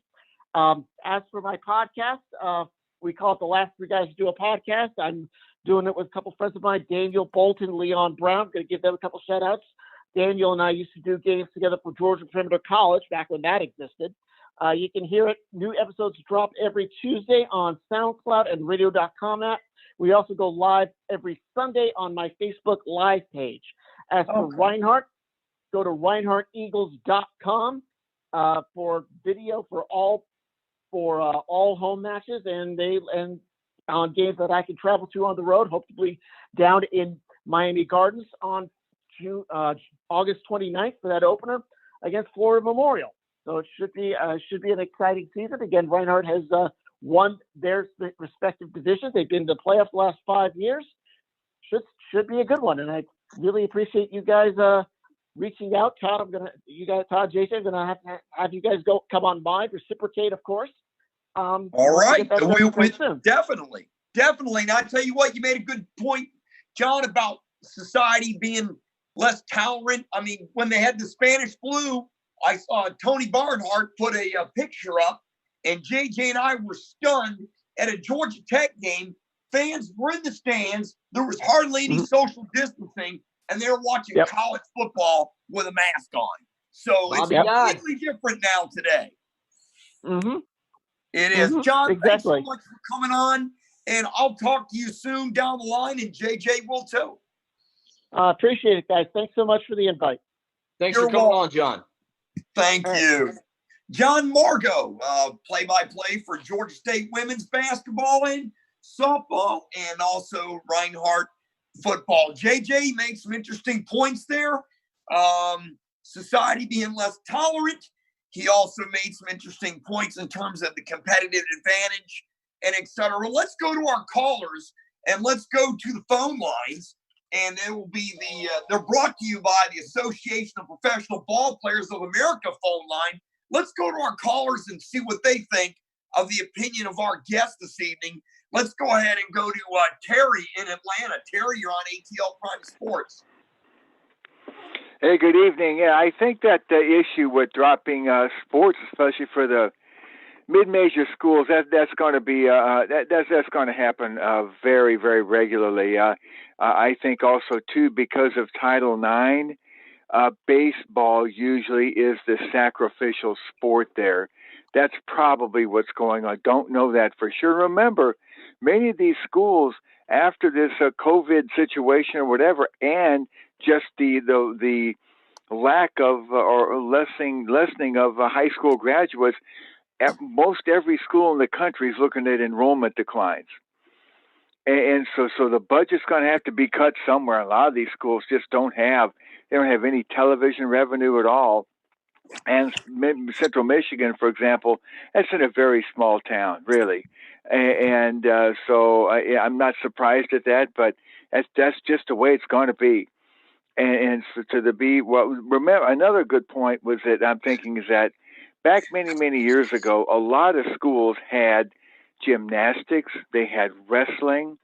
As for my podcast, we call it The Last Three Guys to Do a Podcast. I'm doing it with a couple friends of mine, Daniel Bolton, Leon Brown. I'm going to give them a couple shout outs. Daniel and I used to do games together for Georgia Perimeter College back when that existed. You can hear it. New episodes drop every Tuesday on SoundCloud and radio.com app. We also go live every Sunday on my Facebook Live page. As for Reinhardt, go to ReinhardtEagles.com for video for all home matches and on games that I can travel to on the road, hopefully down in Miami Gardens on August 29th for that opener against Florida Memorial. So it should be an exciting season. Again, Reinhardt has won their respective divisions. They've been in the playoffs the last 5 years. Should be a good one. And I really appreciate you guys reaching out. Todd, Jason, I'm gonna have you guys come on by, reciprocate, of course. All right, we definitely. And I tell you what, you made a good point, John, about society being less tolerant. I mean, when they had the Spanish flu, I saw Tony Barnhart put a picture up, and JJ and I were stunned at a Georgia Tech game. Fans were in the stands. There was hardly any social distancing, and they're watching college football with a mask on. So it's completely different now today. Mm-hmm. It is. John, thanks so much for coming on, and I'll talk to you soon down the line, and JJ will too. Appreciate it, guys. Thanks so much for the invite. Thanks for coming on, John. Thank you. John Morgo, play-by-play for Georgia State women's basketball and softball, and also Reinhardt football. JJ makes some interesting points there. Society being less tolerant. He also made some interesting points in terms of the competitive advantage and et cetera. Let's go to our callers and let's go to the phone lines. And it will be they're brought to you by the Association of Professional Ball Players of America phone line. Let's go to our callers and see what they think of the opinion of our guest this evening. Let's go ahead and go to Terry in Atlanta. Terry, you're on ATL Prime Sports. Hey, good evening. Yeah, I think that the issue with dropping sports, especially for the mid-major schools, that's going to be that's going to happen very, very regularly. I think also too, because of Title IX, baseball usually is the sacrificial sport there. That's probably what's going on. Don't know that for sure. Remember, many of these schools, after this COVID situation or whatever, and just the lack of or lessening of high school graduates, most every school in the country is looking at enrollment declines. And so the budget's going to have to be cut somewhere. A lot of these schools just don't have any television revenue at all. And Central Michigan, for example, that's in a very small town, really. And so I'm not surprised at that, but that's just the way it's going to be. And so remember, another good point was that I'm thinking is that back many, many years ago, a lot of schools had gymnastics, they had wrestling,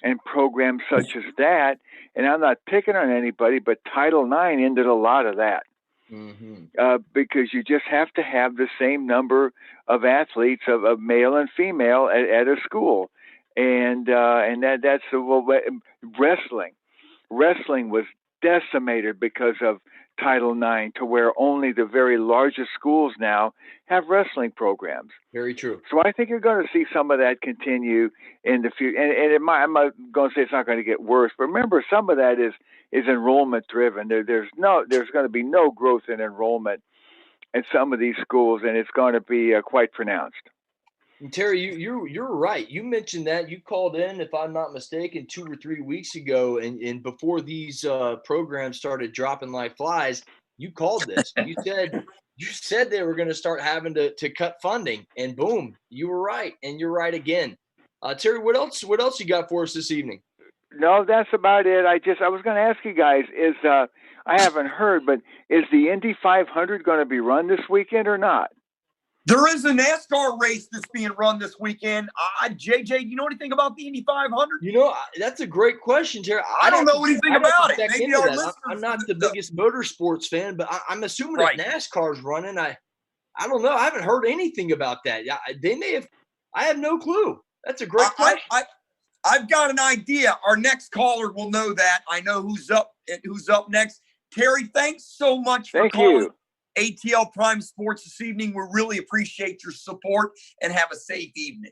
and programs such as that. And I'm not picking on anybody, but Title IX ended a lot of that. Mm-hmm. Because you just have to have the same number of athletes of male and female at a school, and that's wrestling. Wrestling was decimated because of Title IX, to where only the very largest schools now have wrestling programs. Very true. So I think you're going to see some of that continue in the future. And I'm not going to say it's not going to get worse, but remember, some of that is enrollment driven. There's going to be no growth in enrollment in some of these schools, and it's going to be quite pronounced. And Terry, you're right. You mentioned that. You called in, if I'm not mistaken, 2 or 3 weeks ago, and before these programs started dropping like flies, you called this. You said they were going to start having to cut funding, and boom, you were right, and you're right again. Terry, what else you got for us this evening? No, that's about it. I was going to ask you guys, I haven't heard, but is the Indy 500 going to be run this weekend or not? There is a NASCAR race that's being run this weekend. JJ, you know anything about the Indy 500? That's a great question, Terry. I don't know anything about it. Maybe our listeners. I'm not the biggest motorsports fan, but I'm assuming if NASCAR's running, I don't know. I haven't heard anything about that. Yeah, they may have. I have no clue. That's a great question. I've got an idea. Our next caller will know that. I know who's up next. Terry, thanks so much for calling ATL Prime Sports this evening. We really appreciate your support and have a safe evening.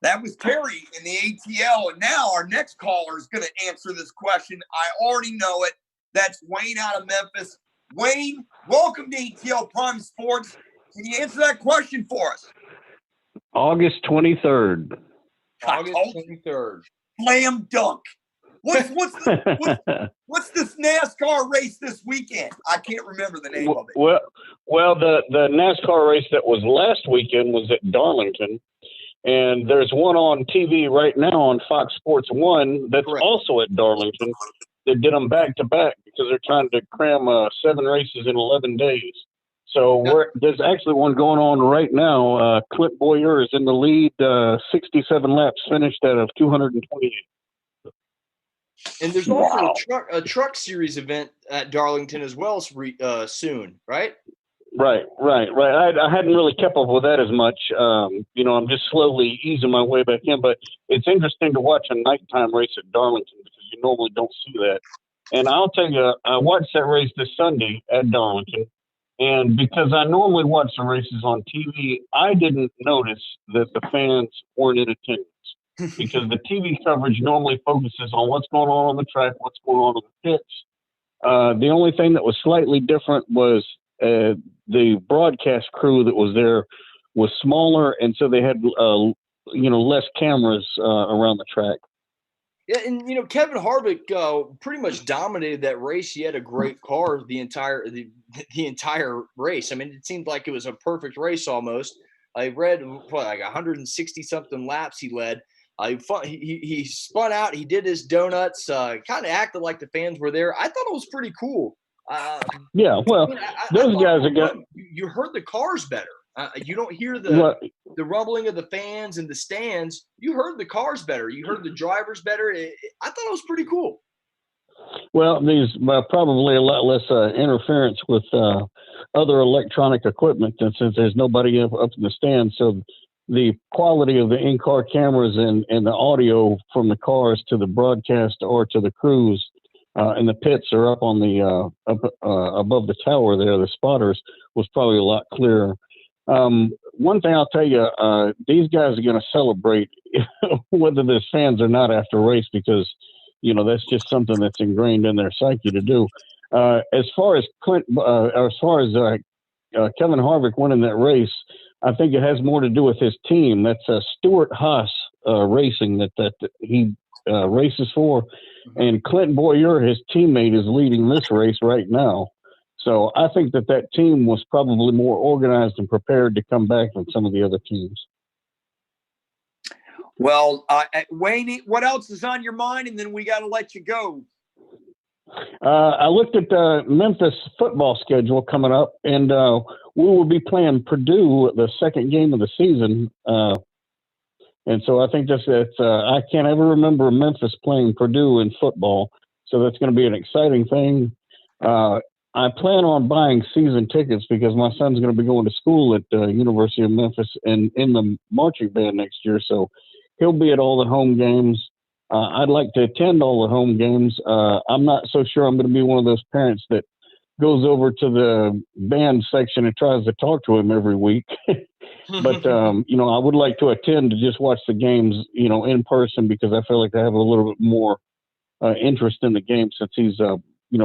That was Terry in the ATL. And now our next caller is going to answer this question. I already know it. That's Wayne out of Memphis. Wayne, welcome to ATL Prime Sports. Can you answer that question for us? August 23rd. August 23rd. Slam dunk. What's this NASCAR race this weekend? I can't remember the name of it. Well, the NASCAR race that was last weekend was at Darlington, and there's one on TV right now on Fox Sports 1 that's also at Darlington. They did them back to back because they're trying to cram 7 races in 11 days. So there's actually one going on right now. Clint Boyer is in the lead, 67 laps finished out of 228. And there's also a truck series event at Darlington as well soon, right? Right. I hadn't really kept up with that as much. I'm just slowly easing my way back in. But it's interesting to watch a nighttime race at Darlington because you normally don't see that. And I'll tell you, I watched that race this Sunday at Darlington. And because I normally watch the races on TV, I didn't notice that the fans weren't in attendance. Because the TV coverage normally focuses on what's going on the track, what's going on in the pits. The only thing that was slightly different was the broadcast crew that was there was smaller, and so they had less cameras around the track. Yeah, and Kevin Harvick pretty much dominated that race. He had a great car the entire race. I mean, it seemed like it was a perfect race almost. I read like 160 something laps he led. He spun out. He did his donuts. Kind of acted like the fans were there. I thought it was pretty cool. Those guys are good. You heard the cars better. You don't hear the rumbling of the fans and the stands. You heard the cars better. You heard the drivers better. I thought it was pretty cool. Well, there's probably a lot less interference with other electronic equipment since there's nobody up in the stands. So the quality of the in-car cameras and the audio from the cars to the broadcast or to the crews and the pits are up on the above the tower there, the spotters, was probably a lot clearer. One thing I'll tell you, these guys are going to celebrate whether there's fans or not after a race because, that's just something that's ingrained in their psyche to do. As far as Kevin Harvick winning that race, I think it has more to do with his team. That's Stuart Haas Racing that he races for. And Clint Boyer, his teammate, is leading this race right now. So I think that team was probably more organized and prepared to come back than some of the other teams. Well, Wayne, what else is on your mind? And then we got to let you go. I looked at the Memphis football schedule coming up, and we will be playing Purdue the second game of the season. And so I think I can't ever remember Memphis playing Purdue in football. So that's going to be an exciting thing. I plan on buying season tickets because my son's going to be going to school at University of Memphis and in the marching band next year. So he'll be at all the home games. I'd like to attend all the home games. I'm not so sure I'm going to be one of those parents that goes over to the band section and tries to talk to him every week. But, I would like to attend to just watch the games, in person because I feel like I have a little bit more interest in the game since he's,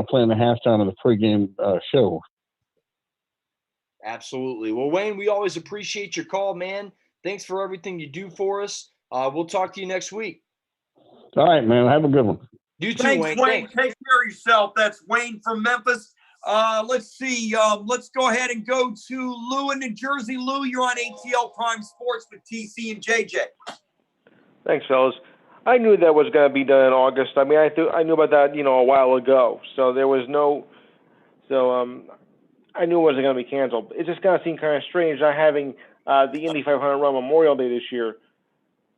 playing the halftime of the pregame show. Absolutely. Well, Wayne, we always appreciate your call, man. Thanks for everything you do for us. We'll talk to you next week. All right, man. Have a good one. You too, Thanks, Wayne. Wayne. Take care of yourself. That's Wayne from Memphis. Let's see. Let's go ahead and go to Lou in New Jersey. Lou, you're on ATL Prime Sports with TC and JJ. Thanks, fellas. I knew that was going to be done in August. I mean, I knew about that, a while ago. So there was no. So I knew it wasn't going to be canceled. It just going to seem kind of strange not having the Indy 500 run Memorial Day this year.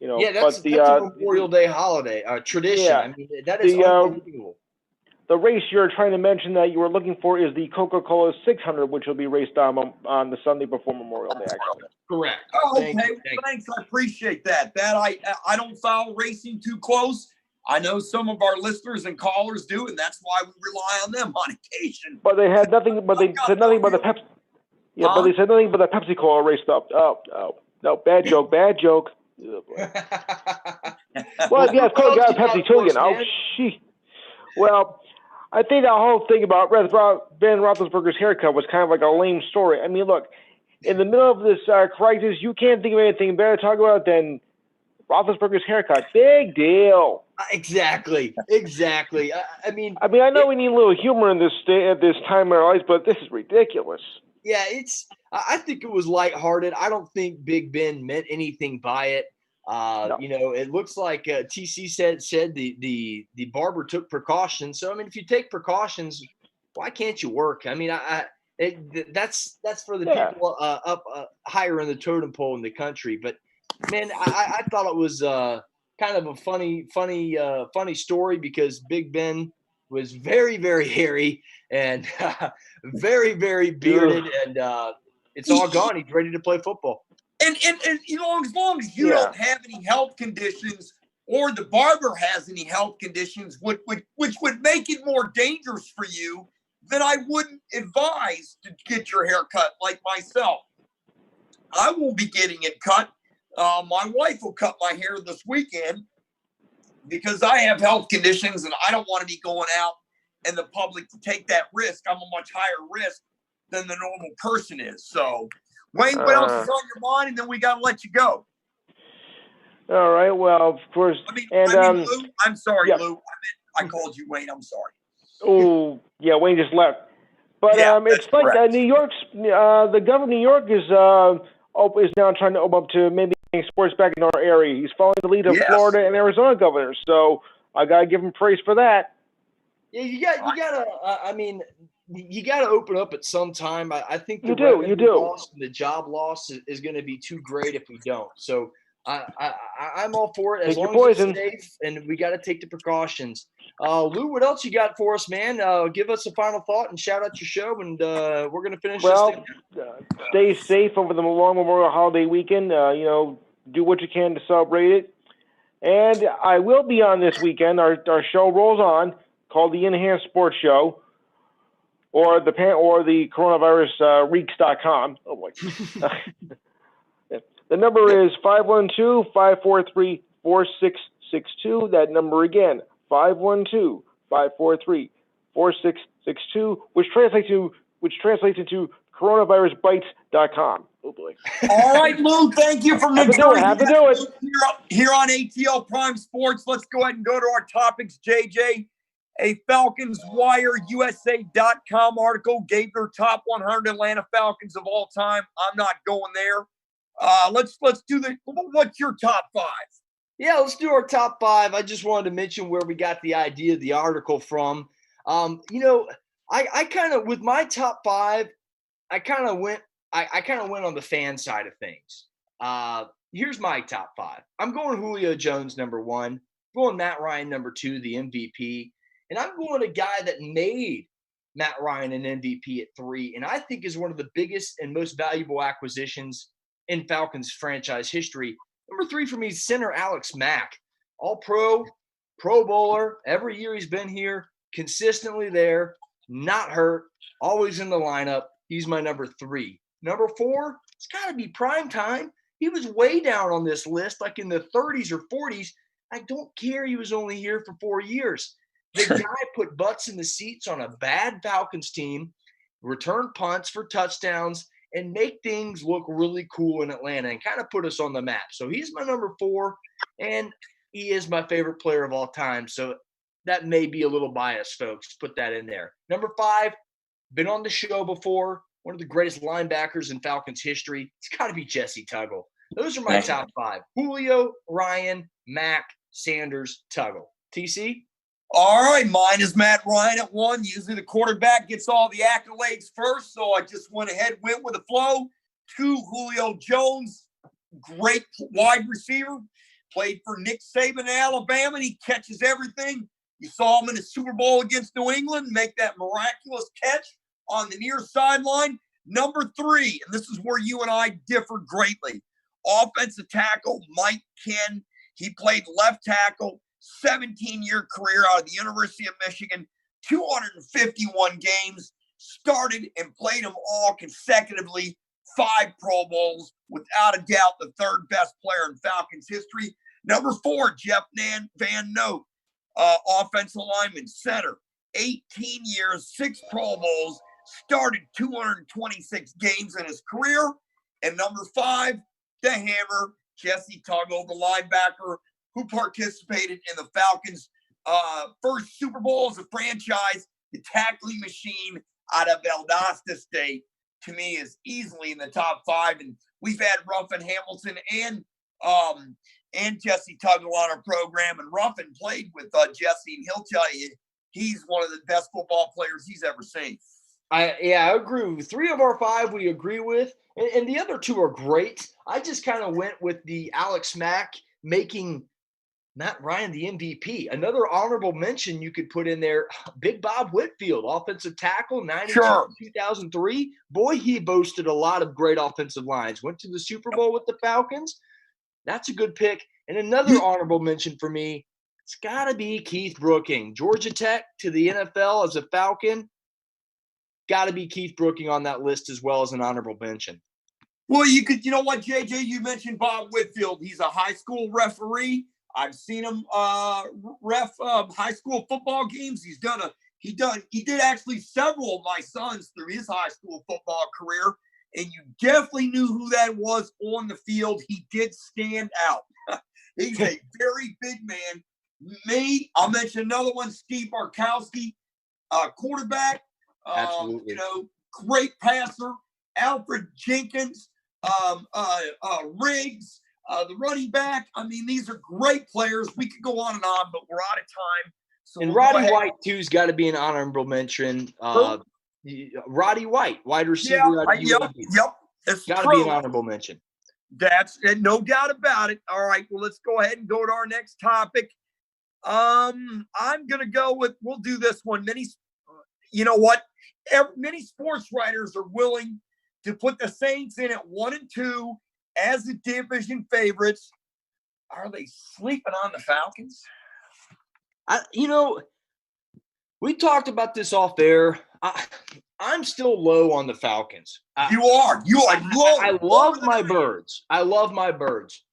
Yeah, that's a Memorial Day holiday tradition. Yeah, I mean, that is unbelievable. The race you're trying to mention that you were looking for is the Coca-Cola 600, which will be raced on the Sunday before Memorial Day, actually. Correct. Oh, okay. Thanks. I appreciate that. I don't follow racing too close. I know some of our listeners and callers do, and that's why we rely on them on occasion. But they had nothing. But they said nothing about the Pepsi. Yeah, but they said nothing about the Pepsi Cola race stuff. Oh, no, bad joke. Oh, well, yeah, of course, got Pepsi too again. Oh, she. Well, I think that whole thing about Ben Roethlisberger's haircut was kind of like a lame story. I mean, look, in the middle of this crisis, you can't think of anything better to talk about than Roethlisberger's haircut. Big deal. Exactly. I mean, I know we need a little humor in this at this time in our lives, but this is ridiculous. Yeah, I think it was lighthearted. I don't think Big Ben meant anything by it. No. It looks like TC said the barber took precautions. So I mean, if you take precautions, why can't you work? I mean, that's for the people up higher in the totem pole in the country. But man, I thought it was kind of a funny story because Big Ben was very, very hairy and very, very bearded, and it's all gone. He's ready to play football. And as long as you don't have any health conditions, or the barber has any health conditions, which would make it more dangerous for you, then I wouldn't advise to get your hair cut like myself. I will be getting it cut. My wife will cut my hair this weekend because I have health conditions and I don't want to be going out in the public to take that risk. I'm a much higher risk than the normal person is. So, Wayne, what else is on your mind? And then we got to let you go. All right. Well, of course. Lou, I'm sorry, Lou. I called you Wayne. I'm sorry. Oh, yeah. Wayne just left. But it's like New York's the governor of New York is now trying to open up to maybe getting sports back in our area. He's following the lead of Florida and Arizona governors. So I gotta give him praise for that. Yeah, you gotta. You got to open up at some time. I think the loss and the job loss is going to be too great if we don't. So I'm all for it as long as it's safe, and we got to take the precautions. Lou, what else you got for us, man? Give us a final thought and shout out your show, and we're going to finish this thing. Stay safe over the long Memorial Holiday weekend. Do what you can to celebrate it. And I will be on this weekend. Our show rolls on, called the Enhanced Sports Show. Or the coronavirus reeks.com. Oh boy. The number is 512-543-4662. That number again, 512-543-4662, which translates into coronavirusbites.com. Oh boy. All right, Lou, thank you for have to do it. Here on ATL Prime Sports. Let's go ahead and go to our topics, JJ. A Falcons Wire USA.com article gave their top 100 Atlanta Falcons of all time. I'm not going there. Let's do what's your top five? Yeah, let's do our top five. I just wanted to mention where we got the idea of the article from. I kind of, with my top five, I kind of went on the fan side of things. Here's my top five. I'm going Julio Jones, number one. I'm going Matt Ryan, number two, the MVP. And I'm going a guy that made Matt Ryan an MVP at three, and I think is one of the biggest and most valuable acquisitions in Falcons franchise history. Number three for me is center Alex Mack. All-Pro, Pro Bowler. Every year he's been here, consistently there, not hurt, always in the lineup. He's my number three. Number four, it's got to be prime time. He was way down on this list, like in the 30s or 40s. I don't care he was only here for 4 years. The guy put butts in the seats on a bad Falcons team, return punts for touchdowns, and make things look really cool in Atlanta and kind of put us on the map. So he's my number four, and he is my favorite player of all time. So that may be a little biased, folks. Put that in there. Number five, been on the show before, one of the greatest linebackers in Falcons history. It's got to be Jesse Tuggle. Those are my top five. Julio, Ryan, Mack, Sanders, Tuggle. TC? All right, mine is Matt Ryan at 1. Usually the quarterback gets all the accolades first, so I just went with the flow. 2, Julio Jones, great wide receiver. Played for Nick Saban in Alabama, and he catches everything. You saw him in the Super Bowl against New England make that miraculous catch on the near sideline. Number 3, and this is where you and I differ greatly. Offensive tackle Mike Ken. He played left tackle, 17-year career out of the University of Michigan, 251 games, started and played them all consecutively, 5 Pro Bowls, without a doubt the third best player in Falcons history. Number 4, Jeff Van Note, offensive lineman, center, 18 years, 6 Pro Bowls, started 226 games in his career. And number 5, the Hammer, Jesse Tuggle, the linebacker, who participated in the Falcons' first Super Bowl as a franchise. The tackling machine out of Valdosta State, to me, is easily in the top 5. And we've had Ruffin Hamilton and Jesse Tuggle on our program. And Ruffin played with Jesse, and he'll tell you he's one of the best football players he's ever seen. I agree. 3 of our 5 we agree with, and the other 2 are great. I just kind of went with the Alex Mack making Matt Ryan the MVP. Another honorable mention you could put in there, Big Bob Whitfield, offensive tackle, 2003. Boy, he boasted a lot of great offensive lines. Went to the Super Bowl with the Falcons. That's a good pick. And another honorable mention for me, it's got to be Keith Brooking. Georgia Tech to the NFL as a Falcon. Got to be Keith Brooking on that list as well as an honorable mention. Well, you know what, JJ? You mentioned Bob Whitfield. He's a high school referee. I've seen him ref high school football games. He did actually several of my sons through his high school football career, and you definitely knew who that was on the field. He did stand out. He's a very big man. I'll mention another one, Steve Barkowski, quarterback. Absolutely. Great passer. Alfred Jenkins, Riggs, the running back. I mean, these are great players. We could go on and on, but we're out of time. So and Roddy White, too's got to be an honorable mention. Roddy White, wide receiver. Yep. It's got to be an honorable mention. That's no doubt about it. All right, well, let's go ahead and go to our next topic. I'm going to go with, we'll do this one. You know what? Many sports writers are willing to put the Saints in at 1 and 2 as the division favorites. Are they sleeping on the Falcons? We talked about this off air. I'm still low on the Falcons. You are low. I love my birds. I love my birds.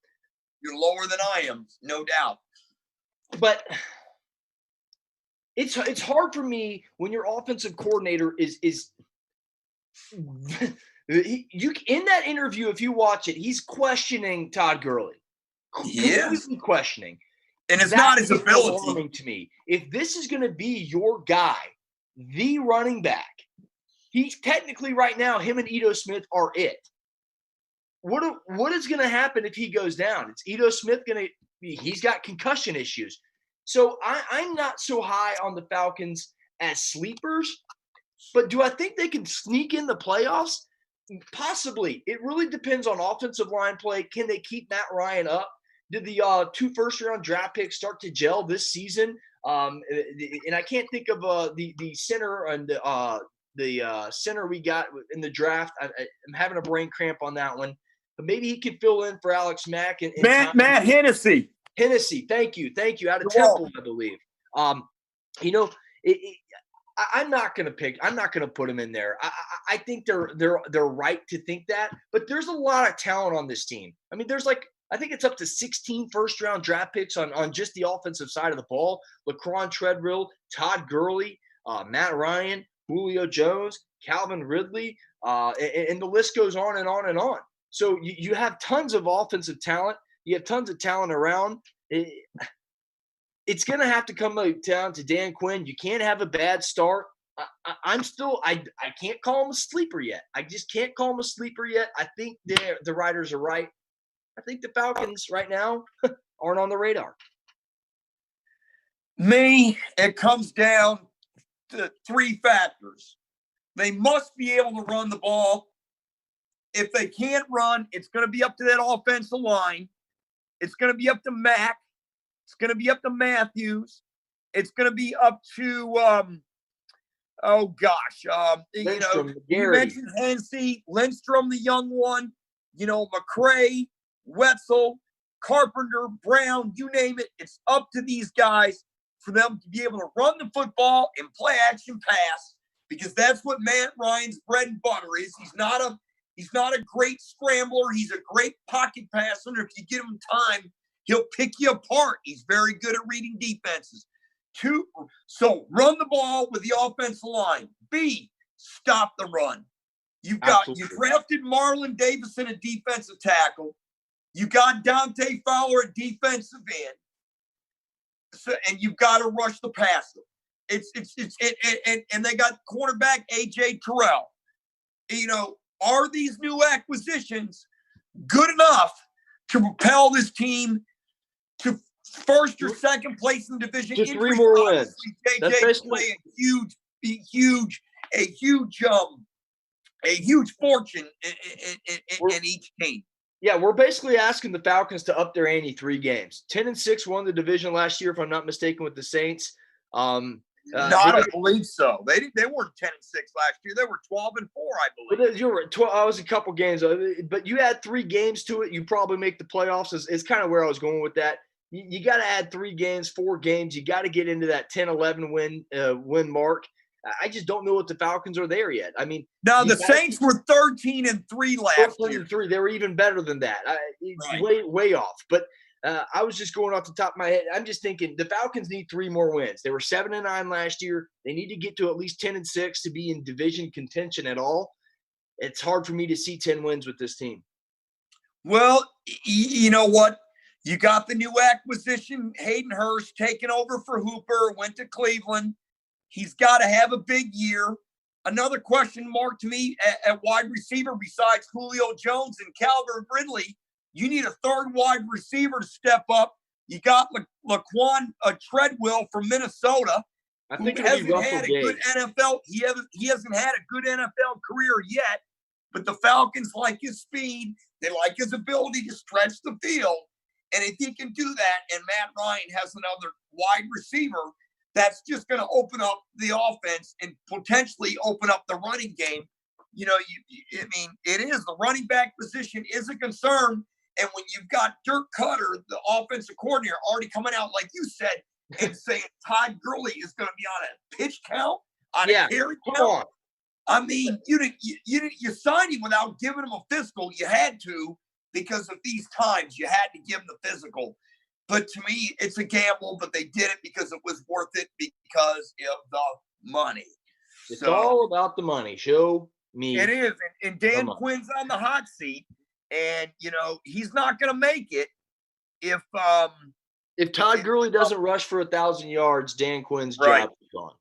You're lower than I am, no doubt. But it's hard for me when your offensive coordinator is you in that interview, if you watch it, he's questioning Todd Gurley. Completely questioning. And it's not his ability. Alarming to me. If this is going to be your guy, the running back, he's technically right now, him and Ito Smith are it. What is going to happen if he goes down? It's Ito Smith he's got concussion issues. So I'm not so high on the Falcons as sleepers, but do I think they can sneak in the playoffs? Possibly. It really depends on offensive line play. Can they keep Matt Ryan up? Did the 2 first-round draft picks start to gel this season? And I can't think of the center and the center we got in the draft. I'm having a brain cramp on that one. But maybe he could fill in for Alex Mack. Matt Hennessy. Thank you. Out of Temple, I believe. I'm not going to put him in there. I think they're right to think that, but there's a lot of talent on this team. I mean, I think it's up to 16 first-round draft picks on just the offensive side of the ball. Laquan Treadwell, Todd Gurley, Matt Ryan, Julio Jones, Calvin Ridley, and the list goes on and on and on. So you have tons of offensive talent. You have tons of talent around. It's going to have to come down to Dan Quinn. You can't have a bad start. I can't call him a sleeper yet. I just can't call him a sleeper yet. I think the writers are right. I think the Falcons right now aren't on the radar. Me, it comes down to three factors. They must be able to run the ball. If they can't run, it's going to be up to that offensive line. It's going to be up to Mack. It's going to be up to Matthews. It's going to be up to, Lindstrom, you mentioned Hensey, Lindstrom, the young one, McCray, Wetzel, Carpenter, Brown, you name it. It's up to these guys for them to be able to run the football and play action pass, because that's what Matt Ryan's bread and butter is. He's not a great scrambler. He's a great pocket passer. And if you give him time, he'll pick you apart. He's very good at reading defenses. So run the ball with the offensive line. B, stop the run. You drafted Marlon Davison at defensive tackle. You got Dante Fowler at defensive end. So, and you've got to rush the passer. And they got cornerback AJ Terrell. Are these new acquisitions good enough to propel this team to first or second place in the division? Just 3 more wins. JJ play a huge fortune in each team. Yeah, we're basically asking the Falcons to up their ante 3 games. 10-6 won the division last year, if I'm not mistaken, with the Saints. I don't believe so. They weren't 10-6 last year. They were 12-4, I believe. You're right. I was a couple games, but you add 3 games to it, you probably make the playoffs. Is kind of where I was going with that. You got to add 3 games, 4 games. You got to get into that 10-11 win mark. I just don't know if the Falcons are there yet. I mean, now the Saints were 13-3 last year. 13-3. They were even better than that. Right. Way off. But I was just going off the top of my head. I'm just thinking the Falcons need 3 more wins. They were 7-9 last year. They need to get to at least 10-6 to be in division contention at all. It's hard for me to see 10 wins with this team. Well, you know what? You got the new acquisition, Hayden Hurst, taking over for Hooper, went to Cleveland. He's got to have a big year. Another question mark to me at wide receiver besides Julio Jones and Calvin Ridley. You need a third wide receiver to step up. You got Laquan Treadwell from Minnesota. I think who hasn't had a good NFL. He hasn't had a good NFL career yet. But the Falcons like his speed. They like his ability to stretch the field. And if he can do that, and Matt Ryan has another wide receiver, that's just going to open up the offense and potentially open up the running game. It is the running back position is a concern. And when you've got Dirk Cutter, the offensive coordinator, already coming out, like you said, and saying Todd Gurley is going to be on a pitch count, on a carry count. I mean, you signed him without giving him a physical. You had to, because of these times. You had to give him the physical. But to me, it's a gamble, but they did it because it was worth it because of the money. It's all about the money. Show me. It is. And Dan Quinn's on the hot seat. And, he's not going to make it if Todd Gurley doesn't rush for 1,000 yards, Dan Quinn's job is gone.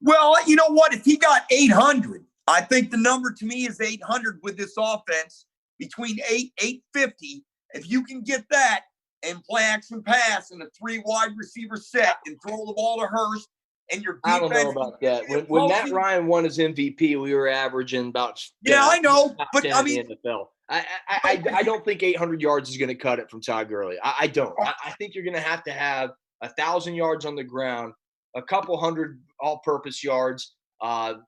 Well, you know what? If he got 800, I think the number to me is 800 with this offense, between 850. If you can get that and play action pass and a 3 wide receiver set and throw the ball to Hurst and your defense. I don't know about that. When Matt Ryan won his MVP, we were averaging about I know, but I mean, in the NFL. I don't think 800 yards is going to cut it from Todd Gurley. I don't. I think you're going to have 1,000 yards on the ground, a couple hundred all-purpose yards out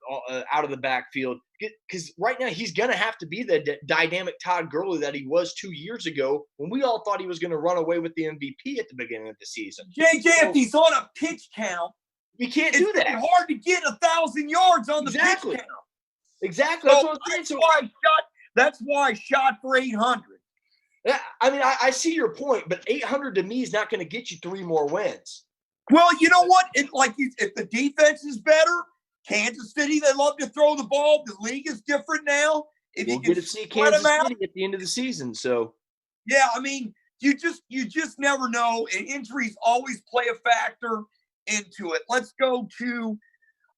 of the backfield. Because right now he's going to have to be the dynamic Todd Gurley that he was 2 years ago when we all thought he was going to run away with the MVP at the beginning of the season. JJ, if he's on a pitch count, you can't do that. It's hard to get 1,000 yards on the pitch count. Exactly. That's why I shot for 800. Yeah, I mean, I see your point, but 800 to me is not going to get you 3 more wins. Well, you know what? If the defense is better, Kansas City, they love to throw the ball. The league is different now. If we'll get to see Kansas City at the end of the season. So, yeah, I mean, you just never know, and injuries always play a factor into it. Let's go to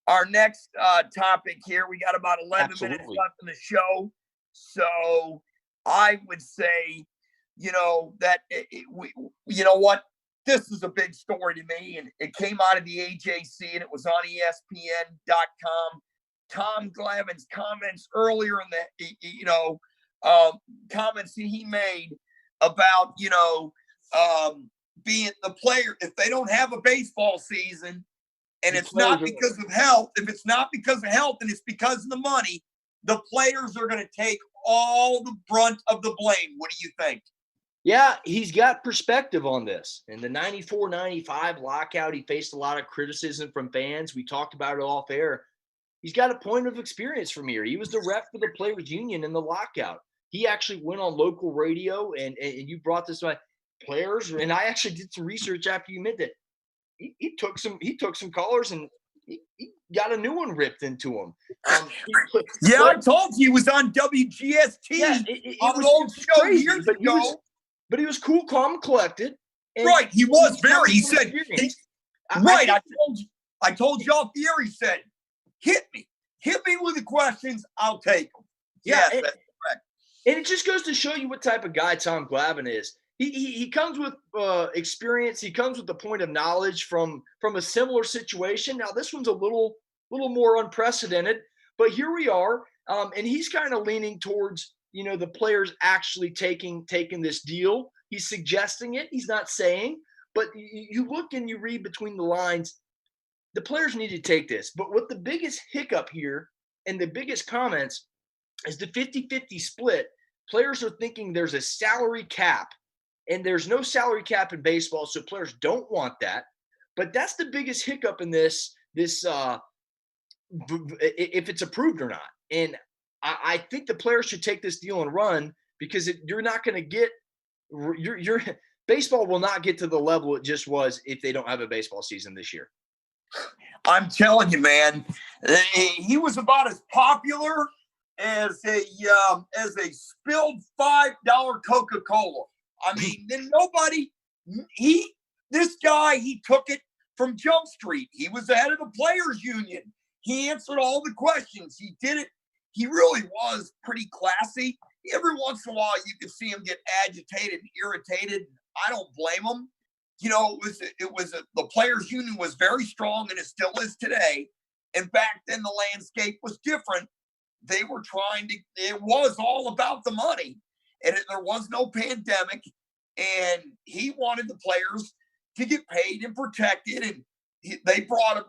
our next topic here. We got about 11 minutes left in the show, so I would say, that you know what, this is a big story to me, and it came out of the AJC, and it was on ESPN.com. Tom Glavine's comments earlier in the, comments he made about, being the player, if they don't have a baseball season and it's not because of health, if it's not because of health and it's because of the money, the players are going to take all the brunt of the blame. What do you think? Yeah, he's got perspective on this. In the 94-95 lockout, he faced a lot of criticism from fans. We talked about it off air. He's got a point of experience from here. He was the rep for the Players Union in the lockout. He actually went on local radio, and you brought this up. Players, and I actually did some research after you meant that. He took some callers and he got a new one ripped into him. I told you he was on WGST. Yeah, it was an old show crazy, years ago. But he was cool, calm, and collected. And right, he was very. He said, I told you off the air. He said, hit me with the questions. I'll take them. Yeah, yes, that's correct. And it just goes to show you what type of guy Tom Glavine is. He comes with experience. He comes with a point of knowledge from a similar situation. Now this one's a little more unprecedented, but here we are, and he's kind of leaning towards the players actually taking this deal. He's suggesting it. He's not saying, but you look and you read between the lines. The players need to take this. But what the biggest hiccup here and the biggest comments is the 50-50 split. Players are thinking there's a salary cap. And there's no salary cap in baseball, so players don't want that. But that's the biggest hiccup in this if it's approved or not. And I think the players should take this deal and run, because you're not going to get your baseball will not get to the level it just was if they don't have a baseball season this year. I'm telling you, man, he was about as popular as a spilled $5 Coca-Cola. I mean, then this guy, he took it from Jump Street. He was the head of the Players Union. He answered all the questions. He did it. He really was pretty classy. Every once in a while, you could see him get agitated and irritated. I don't blame him. The Players Union was very strong, and it still is today. And back then, the landscape was different. They were it was all about the money. And there was no pandemic, and he wanted the players to get paid and protected. And they brought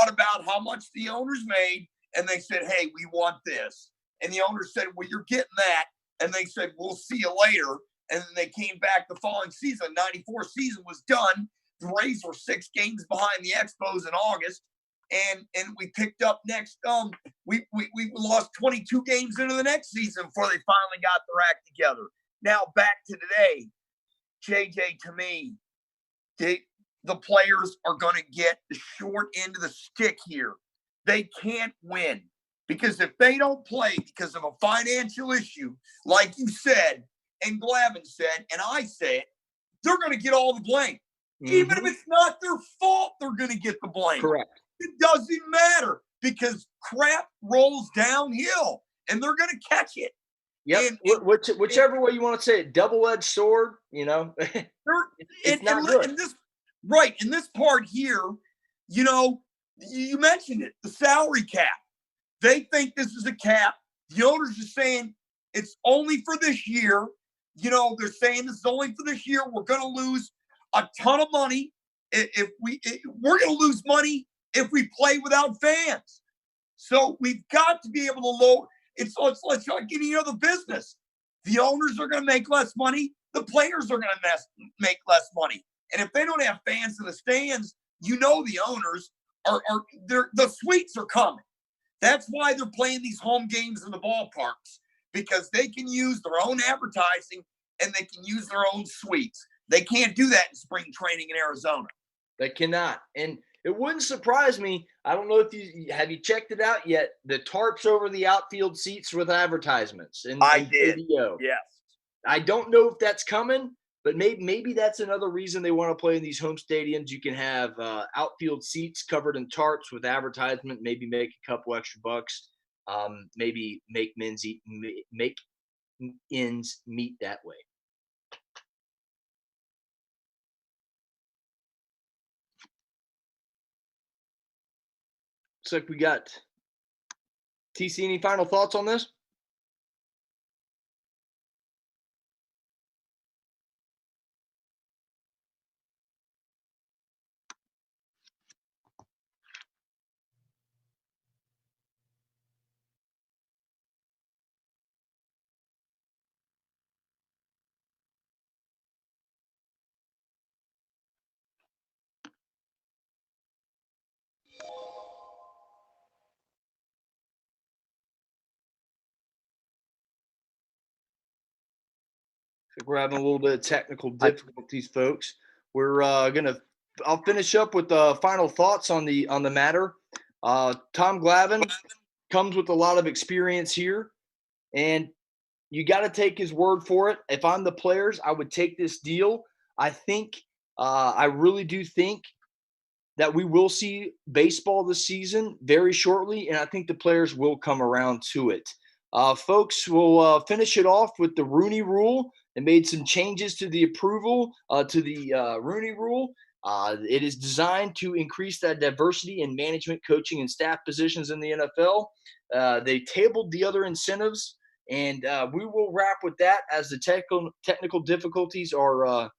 about how much the owners made, and they said, "Hey, we want this." And the owners said, "Well, you're getting that." And they said, "We'll see you later." And then they came back the following season. 94 season was done. The Rays were 6 games behind the Expos in August, and we picked up next. We lost 22 games into the next season before they finally got their act together. Now back to today, JJ. To me, the players are going to get the short end of the stick here. They can't win, because if they don't play because of a financial issue, like you said, and Glavine said, and I said, they're going to get all the blame. Mm-hmm. Even if it's not their fault, they're going to get the blame. Correct. It doesn't matter, because crap rolls downhill, and they're going to catch it. Yep. Whichever way you want to say it, double-edged sword, it's not good. In this part here, you mentioned it, the salary cap. They think this is a cap. The owners are saying it's only for this year. They're saying this is only for this year. We're going to lose a ton of money. We're going to lose money if we play without fans. So we've got to be able to lower. It's like any other business. The owners are going to make less money. The players are going to make less money. And if they don't have fans in the stands, the owners the suites are coming. That's why they're playing these home games in the ballparks, because they can use their own advertising and they can use their own suites. They can't do that in spring training in Arizona. They cannot. And it wouldn't surprise me. I don't know if you checked it out yet. The tarps over the outfield seats with advertisements. I did. Video. Yes. I don't know if that's coming, but maybe that's another reason they want to play in these home stadiums. You can have outfield seats covered in tarps with advertisement. Maybe make a couple extra bucks. Maybe make ends meet that way. Looks like we got TC. Any final thoughts on this? We're having a little bit of technical difficulties, folks. We're I'll finish up with the final thoughts on the matter. Tom Glavine comes with a lot of experience here, and you got to take his word for it. If I'm the players, I would take this deal. I really do think that we will see baseball this season very shortly, and I think the players will come around to it. Folks, we'll finish it off with the Rooney Rule. They made some changes to the Rooney Rule. It is designed to increase that diversity in management, coaching, and staff positions in the NFL. They tabled the other incentives, and we will wrap with that as the technical difficulties are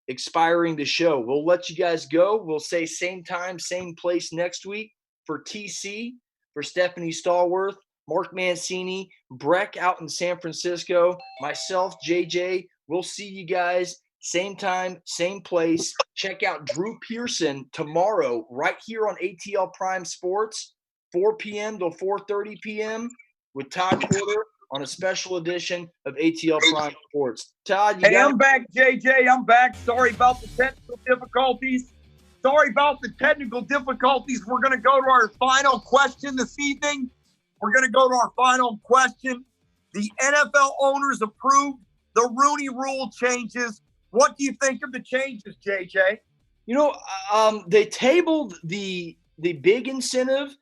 expiring the show. We'll let you guys go. We'll say same time, same place next week. For TC, for Stephanie Stallworth, Mark Mancini, Breck out in San Francisco, myself, JJ. We'll see you guys same time, same place. Check out Drew Pearson tomorrow right here on ATL Prime Sports, 4 p.m. to 4:30 p.m. with Todd Porter on a special edition of ATL Prime Sports. Todd, I'm back, JJ. I'm back. Sorry about the technical difficulties. We're going to go to our final question this evening. The NFL owners approved the Rooney Rule changes. What do you think of the changes, JJ? They tabled the big incentive.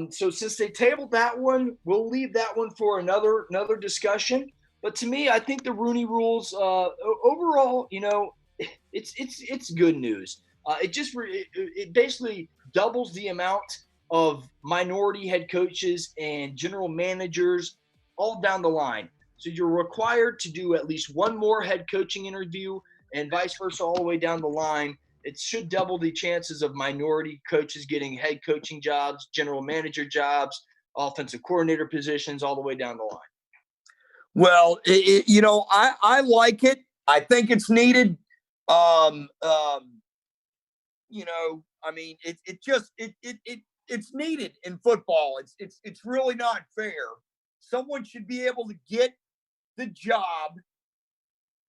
So since they tabled that one, we'll leave that one for another discussion. But to me, I think the Rooney Rules overall, it's good news. It basically doubles the amount of minority head coaches and general managers all down the line. So you're required to do at least one more head coaching interview and vice versa all the way down the line. It should double the chances of minority coaches getting head coaching jobs, general manager jobs, offensive coordinator positions, all the way down the line. Well, I like it. I think it's needed. It's needed in football. It's really not fair. Someone should be able to get the job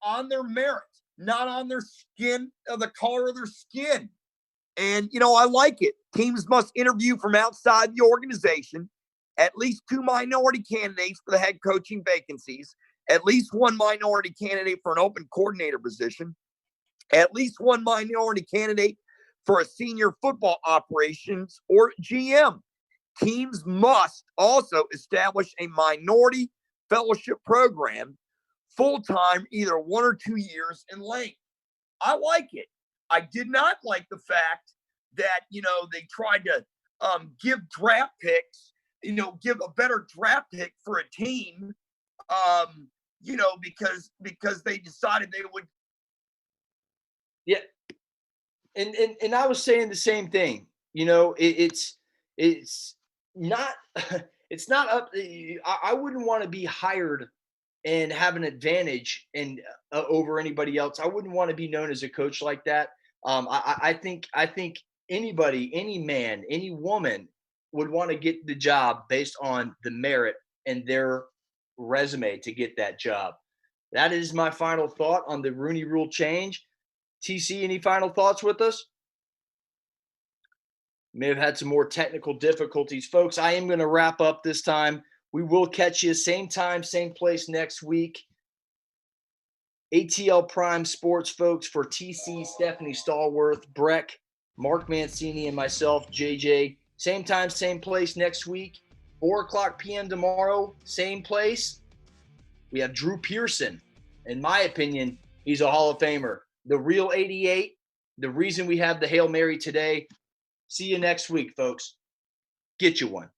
on their merit, not on their skin, the color of their skin. And, I like it. Teams must interview from outside the organization, at least 2 minority candidates for the head coaching vacancies, at least 1 minority candidate for an open coordinator position, at least 1 minority candidate for a senior football operations or GM. Teams must also establish a minority fellowship program full-time, either 1 or 2 years in length. I like it. I did not like the fact that, they tried to give draft picks, give a better draft pick for a team, because they decided they would. Yeah. And I was saying the same thing. It's not it's not up. I wouldn't want to be hired and have an advantage over anybody else. I wouldn't want to be known as a coach like that. I think anybody, any man, any woman would want to get the job based on the merit and their resume to get that job. That is my final thought on the Rooney Rule change. TC, any final thoughts with us? May have had some more technical difficulties. Folks, I am going to wrap up this time. We will catch you same time, same place next week. ATL Prime Sports, folks, for TC, Stephanie Stallworth, Breck, Mark Mancini, and myself, JJ. Same time, same place next week. 4:00 p.m. tomorrow, same place. We have Drew Pearson. In my opinion, he's a Hall of Famer. The real 88, the reason we have the Hail Mary today. See you next week, folks. get you one.